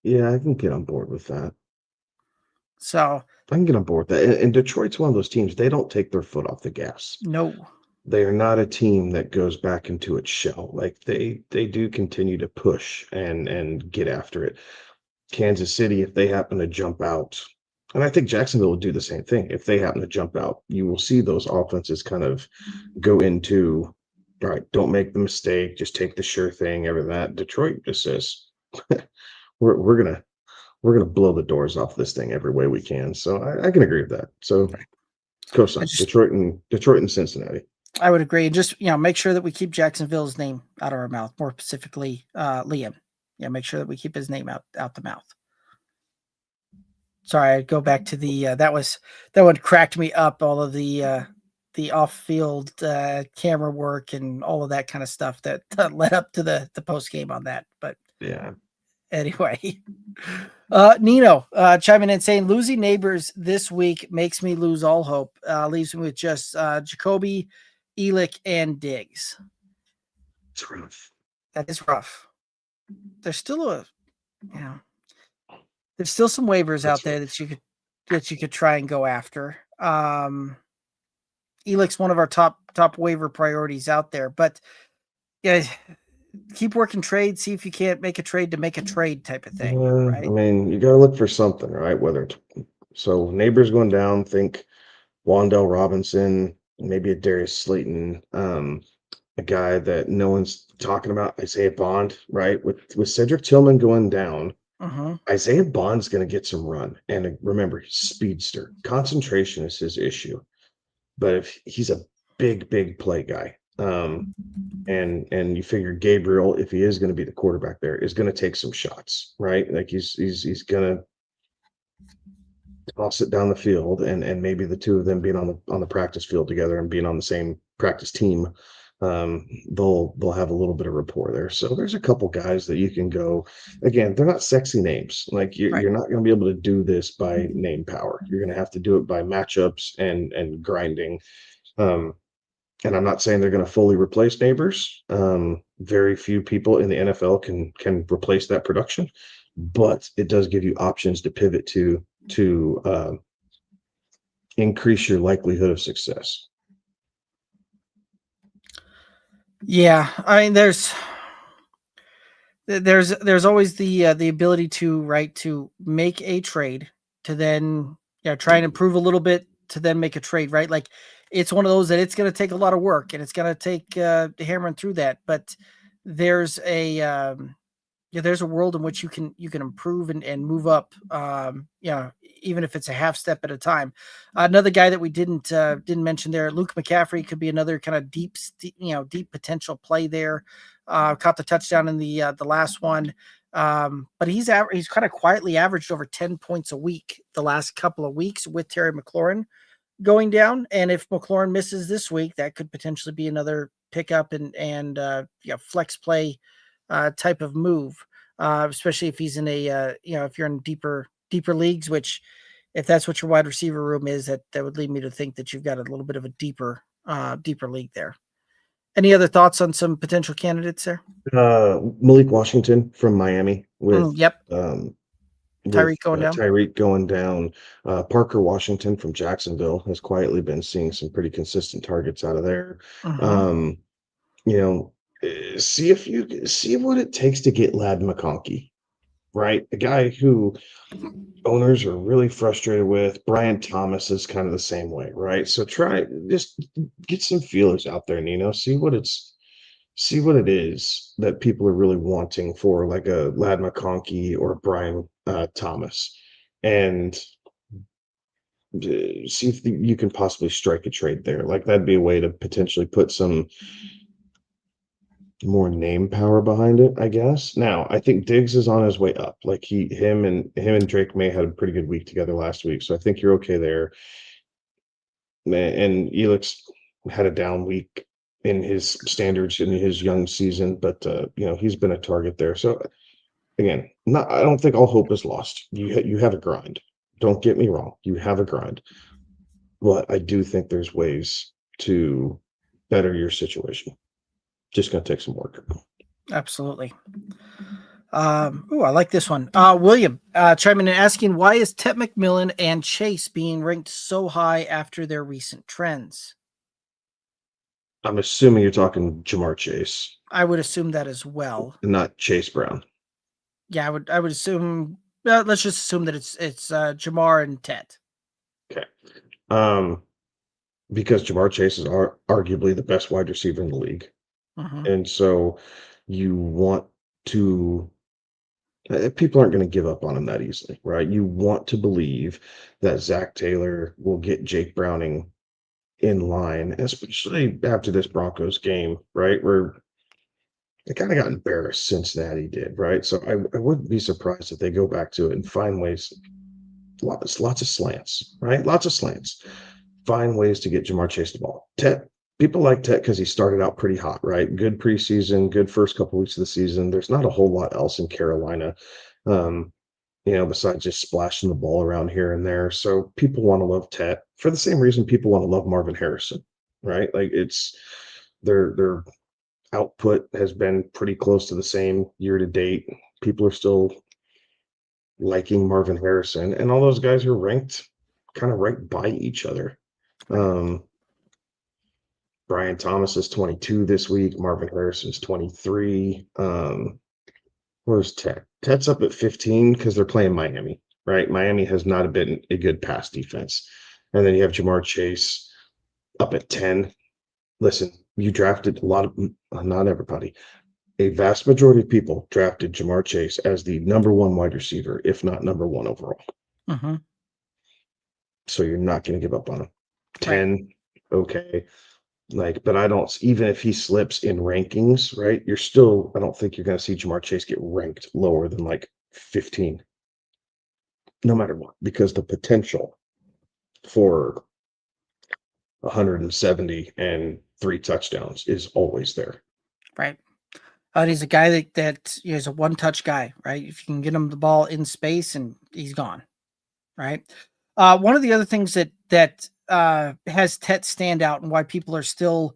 Yeah, I can get on board with that. So I can get on board with that. And Detroit's one of those teams, they don't take their foot off the gas. no. They are not a team that goes back into its shell. Like, they do continue to push and get after it. Kansas City, if they happen to jump out, and I think Jacksonville will do the same thing. If they happen to jump out, you will see those offenses kind of go into, all right, don't make the mistake, just take the sure thing, everything that. Detroit just says, we're gonna blow the doors off this thing every way we can. So I can agree with that. So cosign Detroit and Cincinnati. I would agree. And just, make sure that we keep Jacksonville's name out of our mouth, more specifically, Liam. Yeah, make sure that we keep his name out the mouth. Sorry, I'd go back to the that one cracked me up, all of the off-field camera work and all of that kind of stuff that led up to the post game on that. But Yeah. Anyway, Nino chiming in saying losing Neighbors this week makes me lose all hope. Leaves me with just Jacoby, Elick, and Diggs. It's rough. That is rough. There's still there's still some waivers out there that you could try and go after. Elick's one of our top waiver priorities out there, but yeah, keep working trades. See if you can't make a trade to make a trade type of thing. Right? I mean, you got to look for something, right? Whether it's so Neighbors going down, think Wandell Robinson, maybe a Darius Slayton, a guy that no one's talking about, Isaiah Bond, right? With Cedric Tillman going down, Isaiah Bond's going to get some run. And remember, he's speedster. Concentration is his issue. But if he's a big play guy, and you figure Gabriel, if he is going to be the quarterback there, is going to take some shots, right? Like he's going to toss it down the field, and maybe the two of them being on the practice field together and being on the same practice team, they'll have a little bit of rapport there. So there's a couple guys that you can go. Again, they're not sexy names. Like you're not going to be able to do this by name power. You're going to have to do it by matchups and grinding. And I'm not saying they're going to fully replace Neighbors. Very few people in the NFL can replace that production, but it does give you options to pivot to increase your likelihood of success. Yeah, I mean, there's always the ability to make a trade to then try and improve a little bit to then make a trade, right? Like it's one of those that it's going to take a lot of work and it's going to take hammering through that, but there's a there's a world in which you can improve and move up, even if it's a half step at a time. Another guy that we didn't mention there, Luke McCaffrey, could be another kind of deep potential play there. Caught the touchdown in the last one, but he's kind of quietly averaged over 10 points a week the last couple of weeks with Terry McLaurin going down. And if McLaurin misses this week, that could potentially be another pickup and flex play type of move, especially if he's in a if you're in deeper leagues, which if that's what your wide receiver room is, that would lead me to think that you've got a little bit of a deeper league there. Any other thoughts on some potential candidates there? Malik Washington from Miami with Tyreek going down. Tyreek going down. Parker Washington from Jacksonville has quietly been seeing some pretty consistent targets out of there. See what it takes to get Ladd McConkey, right? A guy who owners are really frustrated with. Brian Thomas is kind of the same way, right? So just get some feelers out there, Nino. See what it is that people are really wanting for like a Ladd McConkey or Brian Thomas, and see if you can possibly strike a trade there. Like that'd be a way to potentially put some more name power behind it, I guess. Now, I think Diggs is on his way up. Like him and Drake May had a pretty good week together last week, so I think you're okay there. And Elick's had a down week in his standards in his young season, but he's been a target there. So again, I don't think all hope is lost. You have a grind. Don't get me wrong, you have a grind, but I do think there's ways to better your situation. Just going to take some work. Absolutely. I like this one. William chiming in asking, why is Ted McMillan and Chase being ranked so high after their recent trends? I'm assuming you're talking Jamar Chase. I would assume that as well. Not Chase Brown. Yeah, I would assume. Let's just assume that it's Jamar and Ted. Okay. Because Jamar Chase is arguably the best wide receiver in the league. And so you want to, people aren't going to give up on him that easily, right? You want to believe that Zach Taylor will get Jake Browning in line, especially after this Broncos game, right? Where they kind of got embarrassed, Cincinnati did, right? So I wouldn't be surprised if they go back to it and find ways, lots of slants, right? Lots of slants. Find ways to get Jamar Chase the ball. Ted, people like Tet because he started out pretty hot, right? Good preseason, good first couple weeks of the season. There's not a whole lot else in Carolina, besides just splashing the ball around here and there. So people want to love Tet for the same reason people want to love Marvin Harrison, right? Like it's their output has been pretty close to the same year to date. People are still liking Marvin Harrison, and all those guys are ranked kind of right by each other. Brian Thomas is 22 this week. Marvin Harrison is 23. Where's Tet? Tet's up at 15 because they're playing Miami, right? Miami has not been a good pass defense. And then you have Jamar Chase up at 10. Listen, you drafted a lot of, not everybody, a vast majority of people drafted Jamar Chase as the number one wide receiver, if not number one overall. Mm-hmm. So you're not going to give up on him. 10, Right. okay. But I don't, even if he slips in rankings, right? I don't think you're going to see Jamar Chase get ranked lower than 15, no matter what, because the potential for 170 and 3 touchdowns is always there. Right. He's a guy that is a one-touch guy, right? If you can get him the ball in space and he's gone, right? One of the other things that has Tet stand out and why people are still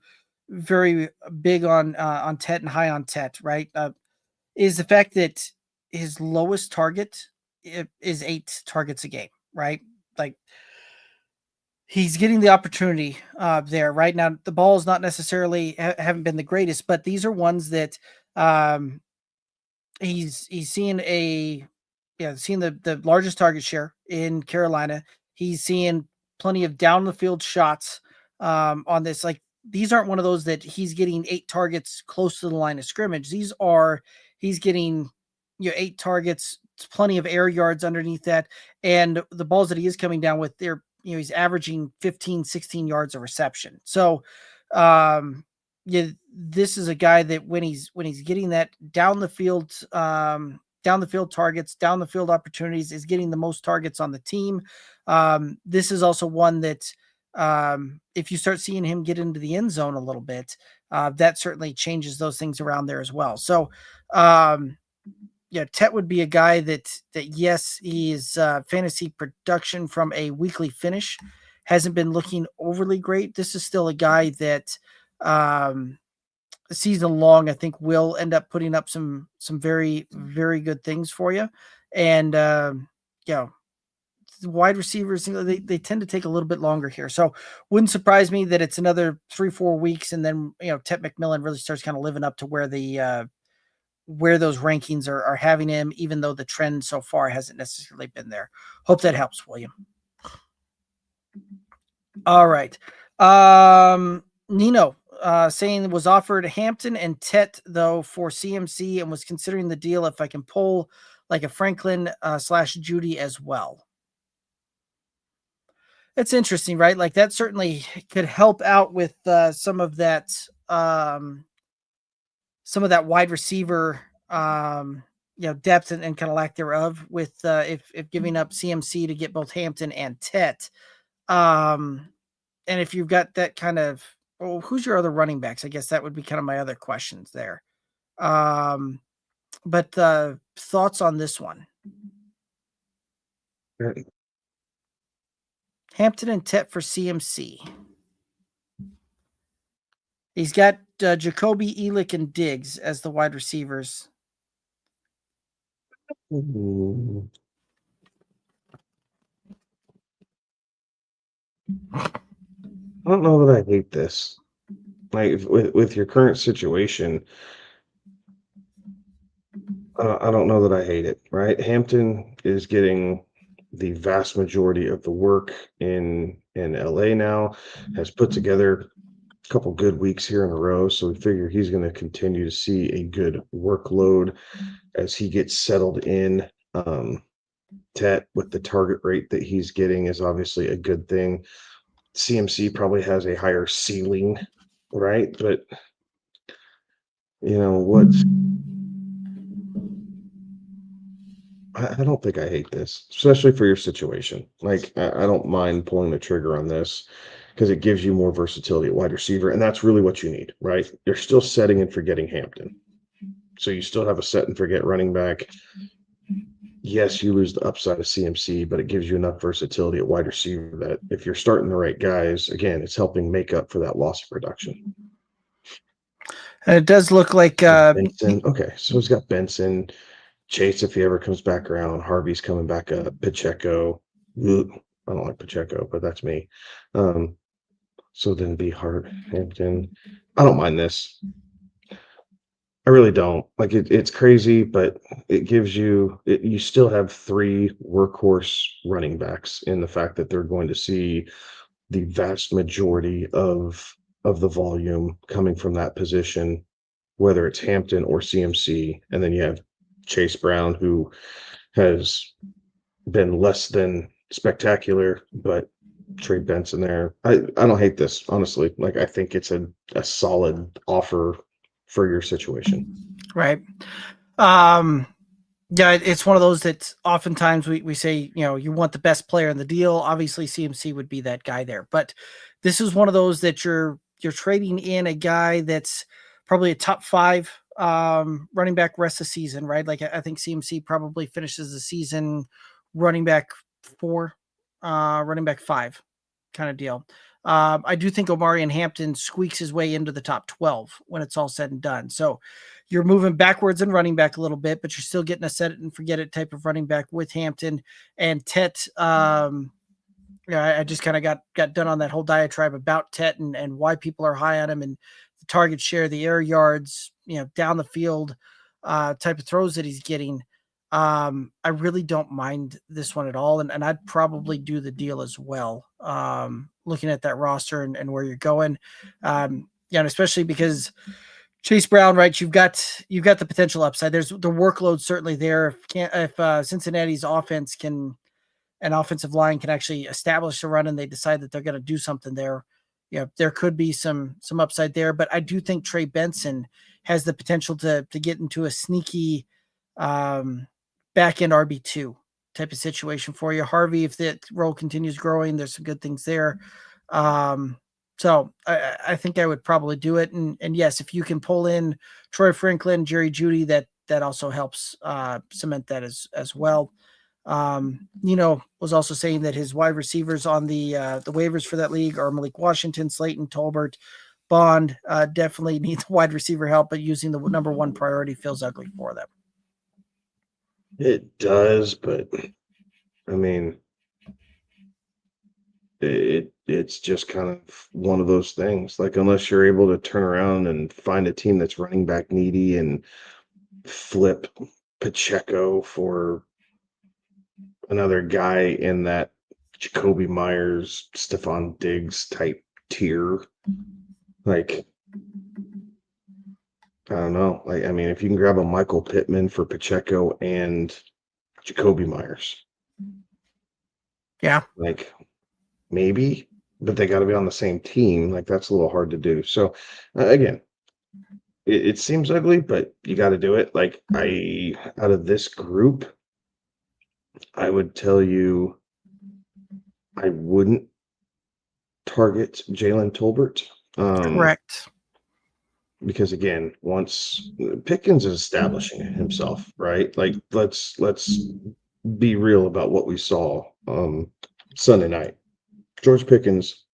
very big on Tet and high on Tet, right? Is the fact that his lowest target is 8 targets a game, right? Like he's getting the opportunity there right now. The balls not necessarily haven't been the greatest, but these are ones that he's seeing seeing the largest target share in Carolina. He's seeing plenty of down the field shots on this. Like these aren't one of those that he's getting 8 targets close to the line of scrimmage. He's getting 8 targets, plenty of air yards underneath that, and the balls that he is coming down with, he's averaging 15, 16 yards of reception. So this is a guy that when he's getting that down the field targets, down the field opportunities, is getting the most targets on the team. This is also one that if you start seeing him get into the end zone a little bit, that certainly changes those things around there as well. So Tet would be a guy that yes, he's fantasy production from a weekly finish hasn't been looking overly great. This is still a guy that season long, I think will end up putting up some very, very good things for you. And wide receivers, they tend to take a little bit longer here. So wouldn't surprise me that it's another 3-4 weeks. And then, Tet McMillan really starts kind of living up to where where those rankings are having him, even though the trend so far hasn't necessarily been there. Hope that helps, William. All right. Nino saying was offered Hampton and Tet though for CMC and was considering the deal if I can pull like a Franklin / Judy as well. It's interesting, right? Like that certainly could help out with some of that wide receiver depth and kind of lack thereof with if giving up CMC to get both Hampton and Tet. And if you've got that kind of, who's your other running backs? I guess that would be kind of my other questions there. But thoughts on this one? Hampton and Tet for CMC. He's got Jacoby, Elick, and Diggs as the wide receivers. Ooh. I don't know that I hate this. Like with your current situation, I don't know that I hate it. Right, Hampton is getting the vast majority of the work in LA now. Has put together a couple good weeks here in a row, so we figure he's going to continue to see a good workload as he gets settled in. Tet with the target rate that he's getting is obviously a good thing. CMC probably has a higher ceiling, right? But I don't think I hate this, especially for your situation. Like I don't mind pulling the trigger on this. because it gives you more versatility at wide receiver, and that's really what you need, right? You're still setting and forgetting Hampton. So you still have a set and forget running back. Yes, you lose the upside of CMC, but it gives you enough versatility at wide receiver that if you're starting the right guys, again, it's helping make up for that loss of production. And it does look like Benson. Okay, so he's got Benson, Chase if he ever comes back around. Harvey's coming back up. Pacheco. Ugh, I don't like Pacheco, but that's me. So then be Hart, Hampton. I don't mind this. I really don't. Like it's crazy, but it gives you you still have 3 workhorse running backs in the fact that they're going to see the vast majority of the volume coming from that position, whether it's Hampton or CMC. And then you have Chase Brown, who has been less than spectacular, but Trey Benson there. I don't hate this, honestly. Like I think it's a solid offer for your situation. right. Yeah, it's one of those that oftentimes we say, you want the best player in the deal. Obviously, CMC would be that guy there, but this is one of those that you're trading in a guy that's probably a top 5 running back rest of the season, right? Like I think CMC probably finishes the season running back 4, running back 5 kind of deal. I do think Omari and Hampton squeaks his way into the top 12 when it's all said and done. So you're moving backwards and running back a little bit, but you're still getting a set it and forget it type of running back with Hampton and Tet. I just kind of got done on that whole diatribe about Tet and why people are high on him and the target share, the air yards, down the field type of throws that he's getting. I really don't mind this one at all. And I'd probably do the deal as well. Looking at that roster and where you're going. And especially because Chase Brown, right? You've got the potential upside. There's the workload certainly there. If Cincinnati's offensive line can actually establish a run and they decide that they're going to do something there, there could be some upside there. But I do think Trey Benson has the potential to get into a sneaky back end RB2 type of situation for you. Harvey, if that role continues growing, there's some good things there. So I think I would probably do it. And yes, if you can pull in Troy Franklin, Jerry Jeudy, that also helps cement that as well. Nino was also saying that his wide receivers on the waivers for that league are Malik Washington, Slayton, Tolbert, Bond. Definitely need the wide receiver help, but using the number 1 priority feels ugly for them. It does, but I mean, it's just kind of one of those things. Like unless you're able to turn around and find a team that's running back needy and flip Pacheco for another guy in that Jacoby Myers, Stephon Diggs type tier, like I don't know. Like, I mean, if you can grab a Michael Pittman for Pacheco and Jacoby Myers. Yeah. Like, maybe, but they got to be on the same team. Like, that's a little hard to do. So, again, it seems ugly, but you got to do it. Like, out of this group, I would tell you I wouldn't target Jalen Tolbert. Correct. Because again, once Pickens is establishing himself, right? Like let's be real about what we saw Sunday night. George Pickens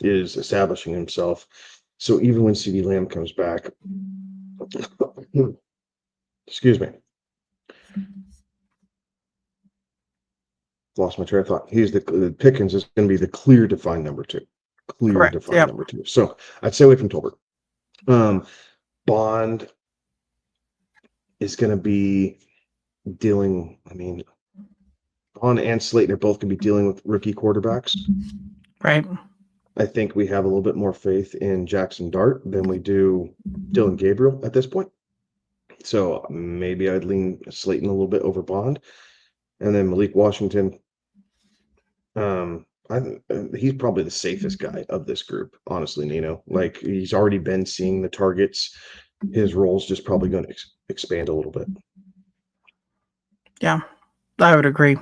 is establishing himself. So even when CeeDee Lamb comes back, excuse me, lost my train of thought. The Pickens is going to be the clear defined number 2. Number 2. So I'd stay away from Tolbert. Bond is going to be dealing. I mean, Bond and Slayton are both going to be dealing with rookie quarterbacks. Right. I think we have a little bit more faith in Jackson Dart than we do Dylan Gabriel at this point. So maybe I'd lean Slayton a little bit over Bond. And then Malik Washington. He's probably the safest guy of this group, honestly, Nino. Like he's already been seeing the targets. His role's just probably going to expand a little bit. Yeah, I would agree.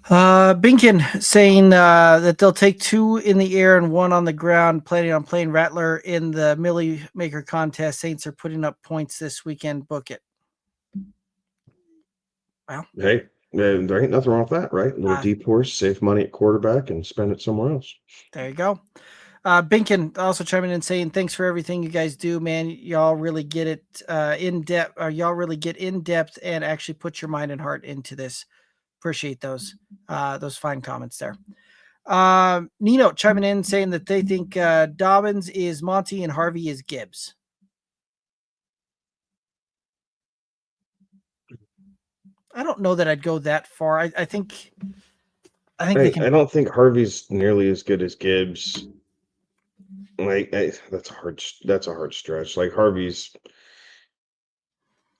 Binkin saying that they'll take 2 in the air and 1 on the ground, planning on playing Rattler in the Millie Maker contest. Saints are putting up points this weekend. Book it. Well, Hey, there ain't nothing wrong with that, right? A little deep horse, save money at quarterback and spend it somewhere else. There you go. Binkin also chiming in saying, thanks for everything you guys do, man. Y'all really get it in depth, or y'all really get in depth and actually put your mind and heart into this. Appreciate those fine comments there. Nino chiming in saying that they think Dobbins is Monty and Harvey is Gibbs. I don't know that I'd go that far. I think they can. I don't think Harvey's nearly as good as Gibbs. Like that's a hard stretch. Like Harvey's,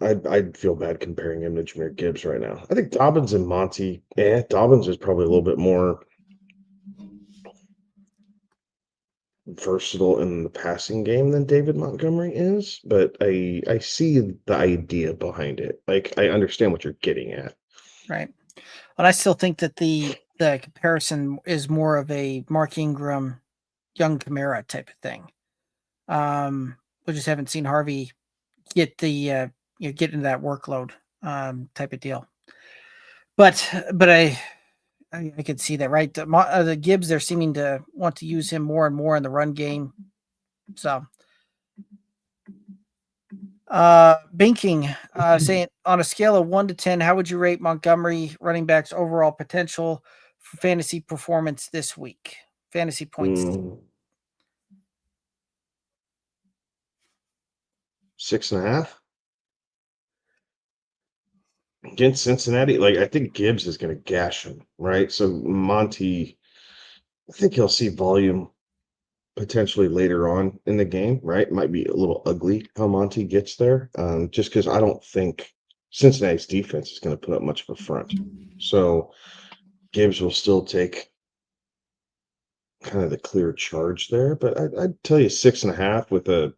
I'd feel bad comparing him to Jahmyr Gibbs right now. I think Dobbins and Monty. Dobbins is probably a little bit more versatile in the passing game than David Montgomery is, but I see the idea behind it. Like I understand what you're getting at. Right. But I still think that the comparison is more of a Mark Ingram, young Kamara type of thing. We just haven't seen Harvey get the get into that workload type of deal. But I could see that, right? The Gibbs, they're seeming to want to use him more and more in the run game. So Binking saying, on a scale of 1 to 10, how would you rate Montgomery running back's overall potential for fantasy performance this week? Fantasy points. 6.5 against Cincinnati. Like I think Gibbs is going to gash him, right? So Monty, I think he'll see volume potentially later on in the game, right? It might be a little ugly how Monty gets there, just because I don't think Cincinnati's defense is going to put up much of a front. So Gibbs will still take kind of the clear charge there, but I'd tell you 6.5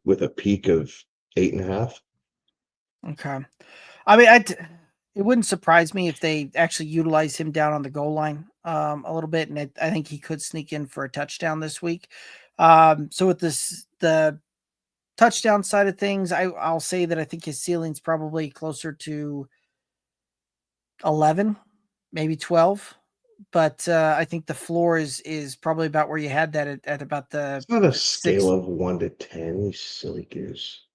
with a peak of 8.5. Okay. I mean, it wouldn't surprise me if they actually utilize him down on the goal line a little bit, and I think he could sneak in for a touchdown this week. So with the touchdown side of things, I'll say that I think his ceiling's probably closer to 11, maybe 12. But I think the floor is probably about where you had that at about the. It's not a scale of 1 to 10, you silly goose.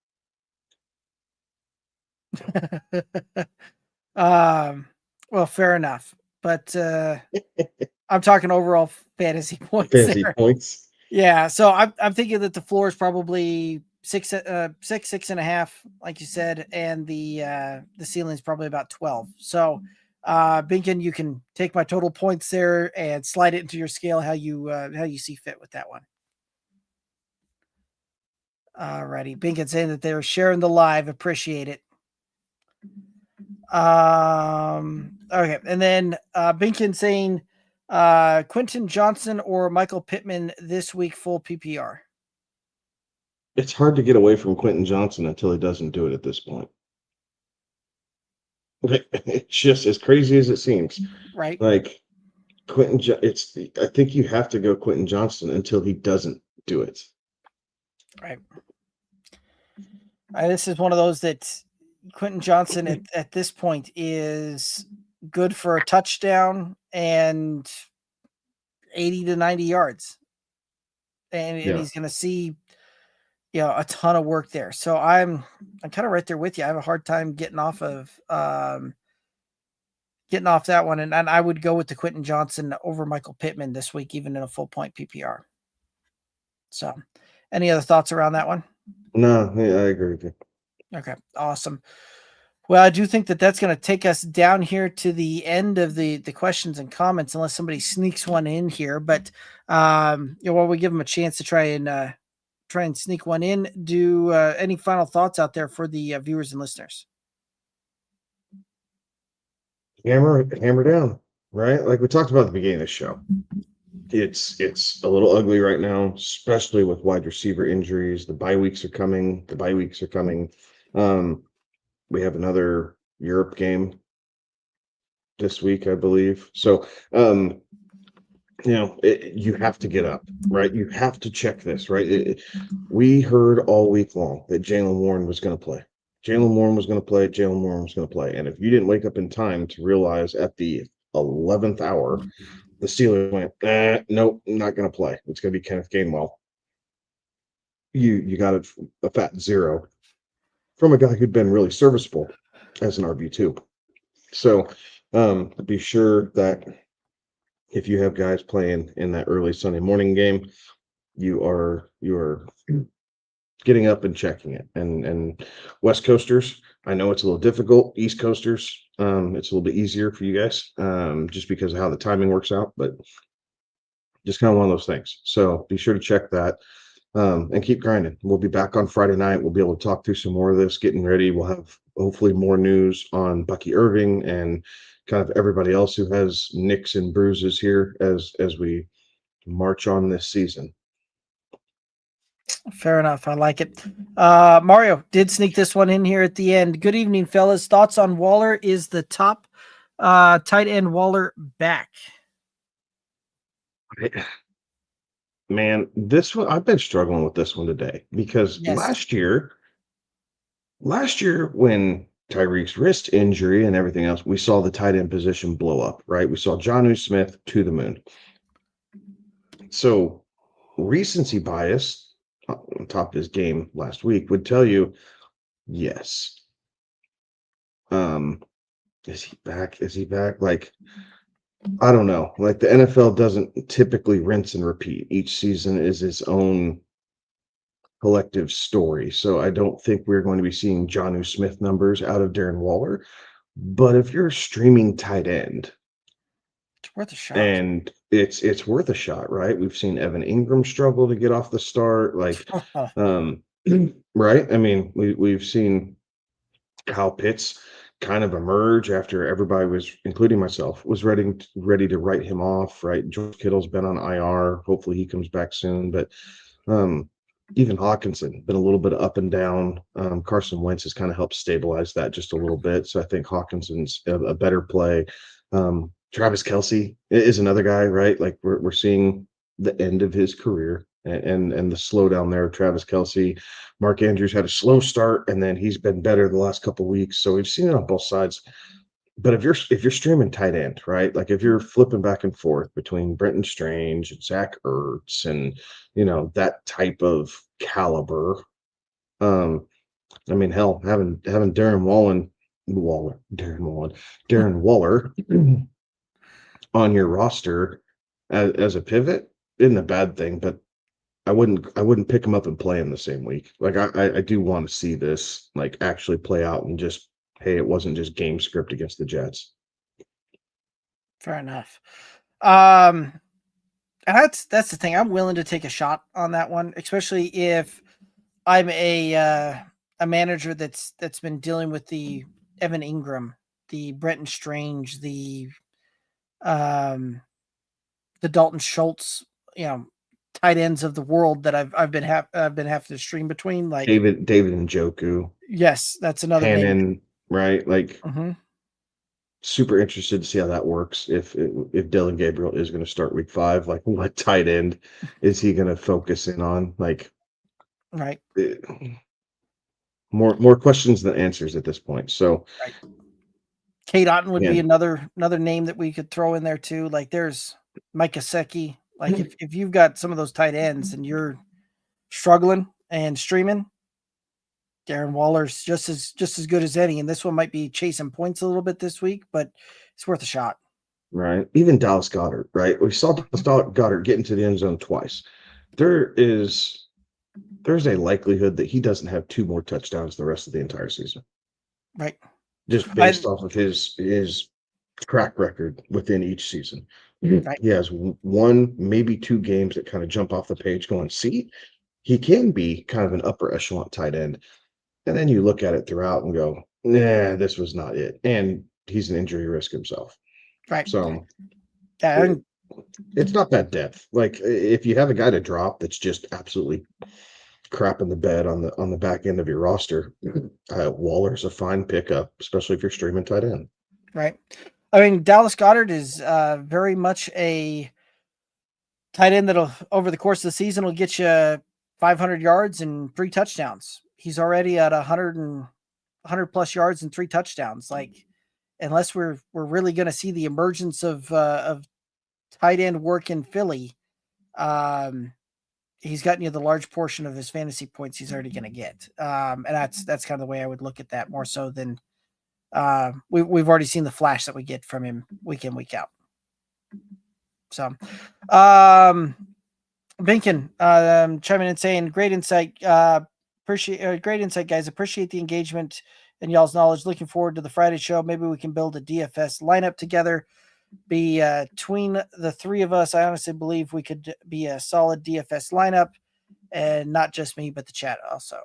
Well, fair enough. But I'm talking overall fantasy points. Fantasy points. Yeah, so I'm thinking that the floor is probably 6.5, like you said, and the ceiling is probably about 12. So, Binkin, you can take my total points there and slide it into your scale how you see fit with that one. Alrighty, Binkin saying that they're sharing the live, appreciate it. Okay, and then Binkin saying Quentin Johnson or Michael Pittman this week, full PPR. It's hard to get away from Quentin Johnson until he doesn't do it at this point. It's just as crazy as it seems. Right. Like I think you have to go Quentin Johnson until he doesn't do it. Right. This is one of those that Quentin Johnson at this point is good for a touchdown and 80 to 90 yards. And he's going to see, a ton of work there. So I'm kind of right there with you. I have a hard time getting off that one. And I would go with the Quentin Johnson over Michael Pittman this week, even in a full point PPR. So any other thoughts around that one? No, yeah, I agree with you. Okay, awesome. Well, I do think that that's going to take us down here to the end of the questions and comments, unless somebody sneaks one in here. But while we give them a chance to try and sneak one in, do any final thoughts out there for the viewers and listeners? Hammer down, right? Like we talked about at the beginning of the show. It's a little ugly right now, especially with wide receiver injuries. The bye weeks are coming. We have another Europe game this week, I believe. So, you have to get up, right? You have to check this, right? We heard all week long that Jalen Warren was going to play. Jalen Warren was going to play. Jalen Warren was going to play. And if you didn't wake up in time to realize at the 11th hour, the Steelers went, nope, not going to play. It's going to be Kenneth Gainwell. You got a fat 0 from a guy who'd been really serviceable as an RB2. So be sure that if you have guys playing in that early Sunday morning game, you are getting up and checking it. And West Coasters, I know it's a little difficult. East Coasters, it's a little bit easier for you guys, just because of how the timing works out, but just kind of one of those things. So be sure to check that, and keep grinding. We'll be back on Friday night. We'll be able to talk through some more of this, getting ready. We'll have hopefully more news on Bucky Irving and kind of everybody else who has nicks and bruises here as we march on this season. Fair enough. I like it. Mario did sneak this one in here at the end. Good evening, fellas. Thoughts on Waller? Is the top tight end Waller back? Man, this one, I've been struggling with this one today because Yes. last year when Tyreek's wrist injury and everything else, we saw the tight end position blow up, right? We saw Jonnu Smith to the moon. So recency bias on top of his game last week would tell you, yes. Is he back? Is he back? Like, I don't know. Like, the NFL doesn't typically rinse and repeat. Each season is its own collective story. So I don't think we're going to be seeing Jonnu Smith numbers out of Darren Waller. But if you're streaming tight end, It's worth a shot. and it's worth a shot, right? We've seen Evan Ingram struggle to get off the start, like, right? I mean, we've seen Kyle Pitts kind of emerge after everybody was, including myself, was ready to write him off, right? George Kittle's been on IR. Hopefully he comes back soon. But even Hawkinson been a little bit up and down. Carson Wentz has kind of helped stabilize that just a little bit. So I think Hawkinson's a better play. Travis Kelce is another guy, right? Like, we're seeing the end of his career and the slowdown there of Travis Kelce. Mark Andrews had a slow start, and then he's been better the last couple of weeks. So we've seen it on both sides. But if you're streaming tight end, right? Like, if you're flipping back and forth between Brenton Strange and Zach Ertz and that type of caliber, I mean, hell, having Darren Waller on your roster as a pivot isn't a bad thing, but I wouldn't pick him up and play him the same week. Like, I do want to see this like actually play out, and just, hey, it wasn't just game script against the Jets. Fair enough. And that's the thing. I'm willing to take a shot on that one, especially if I'm a manager that's been dealing with the Evan Ingram, the Brenton Strange, the Dalton Schultz, tight ends of the world that I've been having to stream between, like David Njoku. Yes, that's another name. Right? Like, super interested to see how that works. If Dylan Gabriel is going to start week 5, like, what tight end is he going to focus in on? Like, right. More questions than answers at this point. So, right. Kate Otten would be another name that we could throw in there too. Like, there's Mike Gesicki. Like, if you've got some of those tight ends and you're struggling and streaming, Darren Waller's just as good as any. And this one might be chasing points a little bit this week, but it's worth a shot. Right. Even Dallas Goedert, right? We saw Dallas Goedert get into the end zone twice. There's a likelihood that he doesn't have 2 more touchdowns the rest of the entire season. Right. Just based off of his track record within each season. Right. He has 1, maybe 2 games that kind of jump off the page going, see, he can be kind of an upper echelon tight end. And then you look at it throughout and go, nah, this was not it. And he's an injury risk himself. Right. So yeah, it's not that depth. Like, if you have a guy to drop that's just absolutely crap in the bed on the back end of your roster, Waller's a fine pickup, especially if you're streaming tight end. Right. I mean, Dallas Goedert is very much a tight end that'll, over the course of the season, will get you 500 yards and 3 touchdowns. He's already at 100 plus yards and 3 touchdowns. Like, unless we're really going to see the emergence of tight end work in Philly, he's gotten you the large portion of his fantasy points he's already going to get. And that's kind of the way I would look at that, more so than we've already seen the flash that we get from him week in, week out. So, Binkin, chiming in saying, great insight. Great insight, guys. Appreciate the engagement and y'all's knowledge. Looking forward to the Friday show. Maybe we can build a DFS lineup together. Between the 3 of us, I honestly believe we could be a solid DFS lineup, and not just me, but the chat also.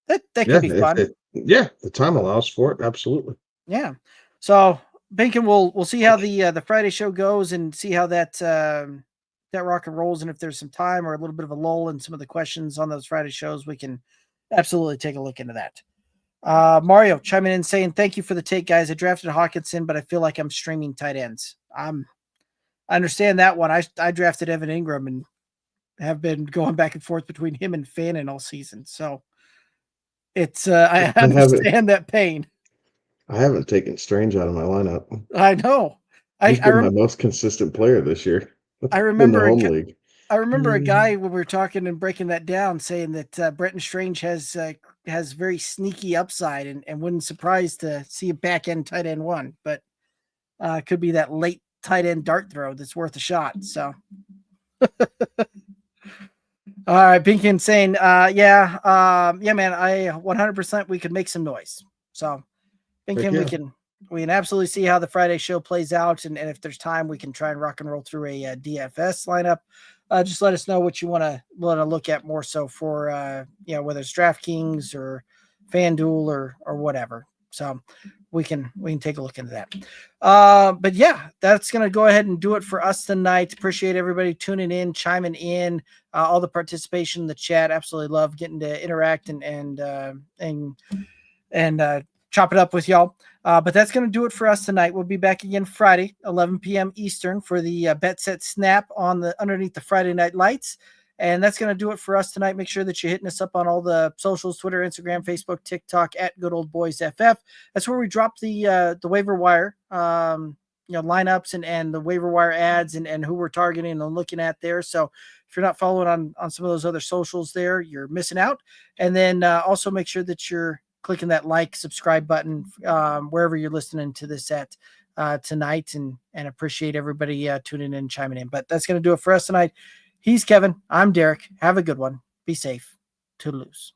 That could be fun. The time allows for it. Absolutely. Yeah. So, Binkin, we'll see how the Friday show goes and see how that rock and rolls, and if there's some time or a little bit of a lull in some of the questions on those Friday shows, we can absolutely take a look into that. Mario chiming in saying, thank you for the take, guys. I drafted Hawkinson, but I feel like I'm streaming tight ends. I understand that one. I drafted Evan Ingram and have been going back and forth between him and Fannin all season. So it's I understand that pain. I haven't taken Strange out of my lineup. I know. He's been my most consistent player this year. I remember in the home league. I remember a guy when we were talking and breaking that down saying that Brenton Strange has very sneaky upside and wouldn't surprise to see a back end tight end one, but could be that late tight end dart throw that's worth a shot. So, all right, Binkin saying, yeah, man, I 100% we could make some noise. So, Binkin, we can absolutely see how the Friday show plays out, and if there's time, we can try and rock and roll through a DFS lineup. Just let us know what you want to look at more so for whether it's DraftKings or FanDuel or whatever. So we can take a look into that. But yeah, that's gonna go ahead and do it for us tonight. Appreciate everybody tuning in, chiming in, all the participation in the chat. Absolutely love getting to interact and chop it up with y'all. But that's going to do it for us tonight. We'll be back again Friday, 11 p.m. Eastern for the Bet Set Snap on underneath the Friday Night Lights. And that's going to do it for us tonight. Make sure that you're hitting us up on all the socials, Twitter, Instagram, Facebook, TikTok, at Good Old Boys FF. That's where we drop the waiver wire, lineups and the waiver wire ads and who we're targeting and looking at there. So if you're not following on some of those other socials there, you're missing out. And then also make sure that you're clicking that subscribe button wherever you're listening to this at tonight, and appreciate everybody tuning in, chiming in. But that's going to do it for us tonight. He's Kevin. I'm Derek. Have a good one. Be safe. Toodaloos.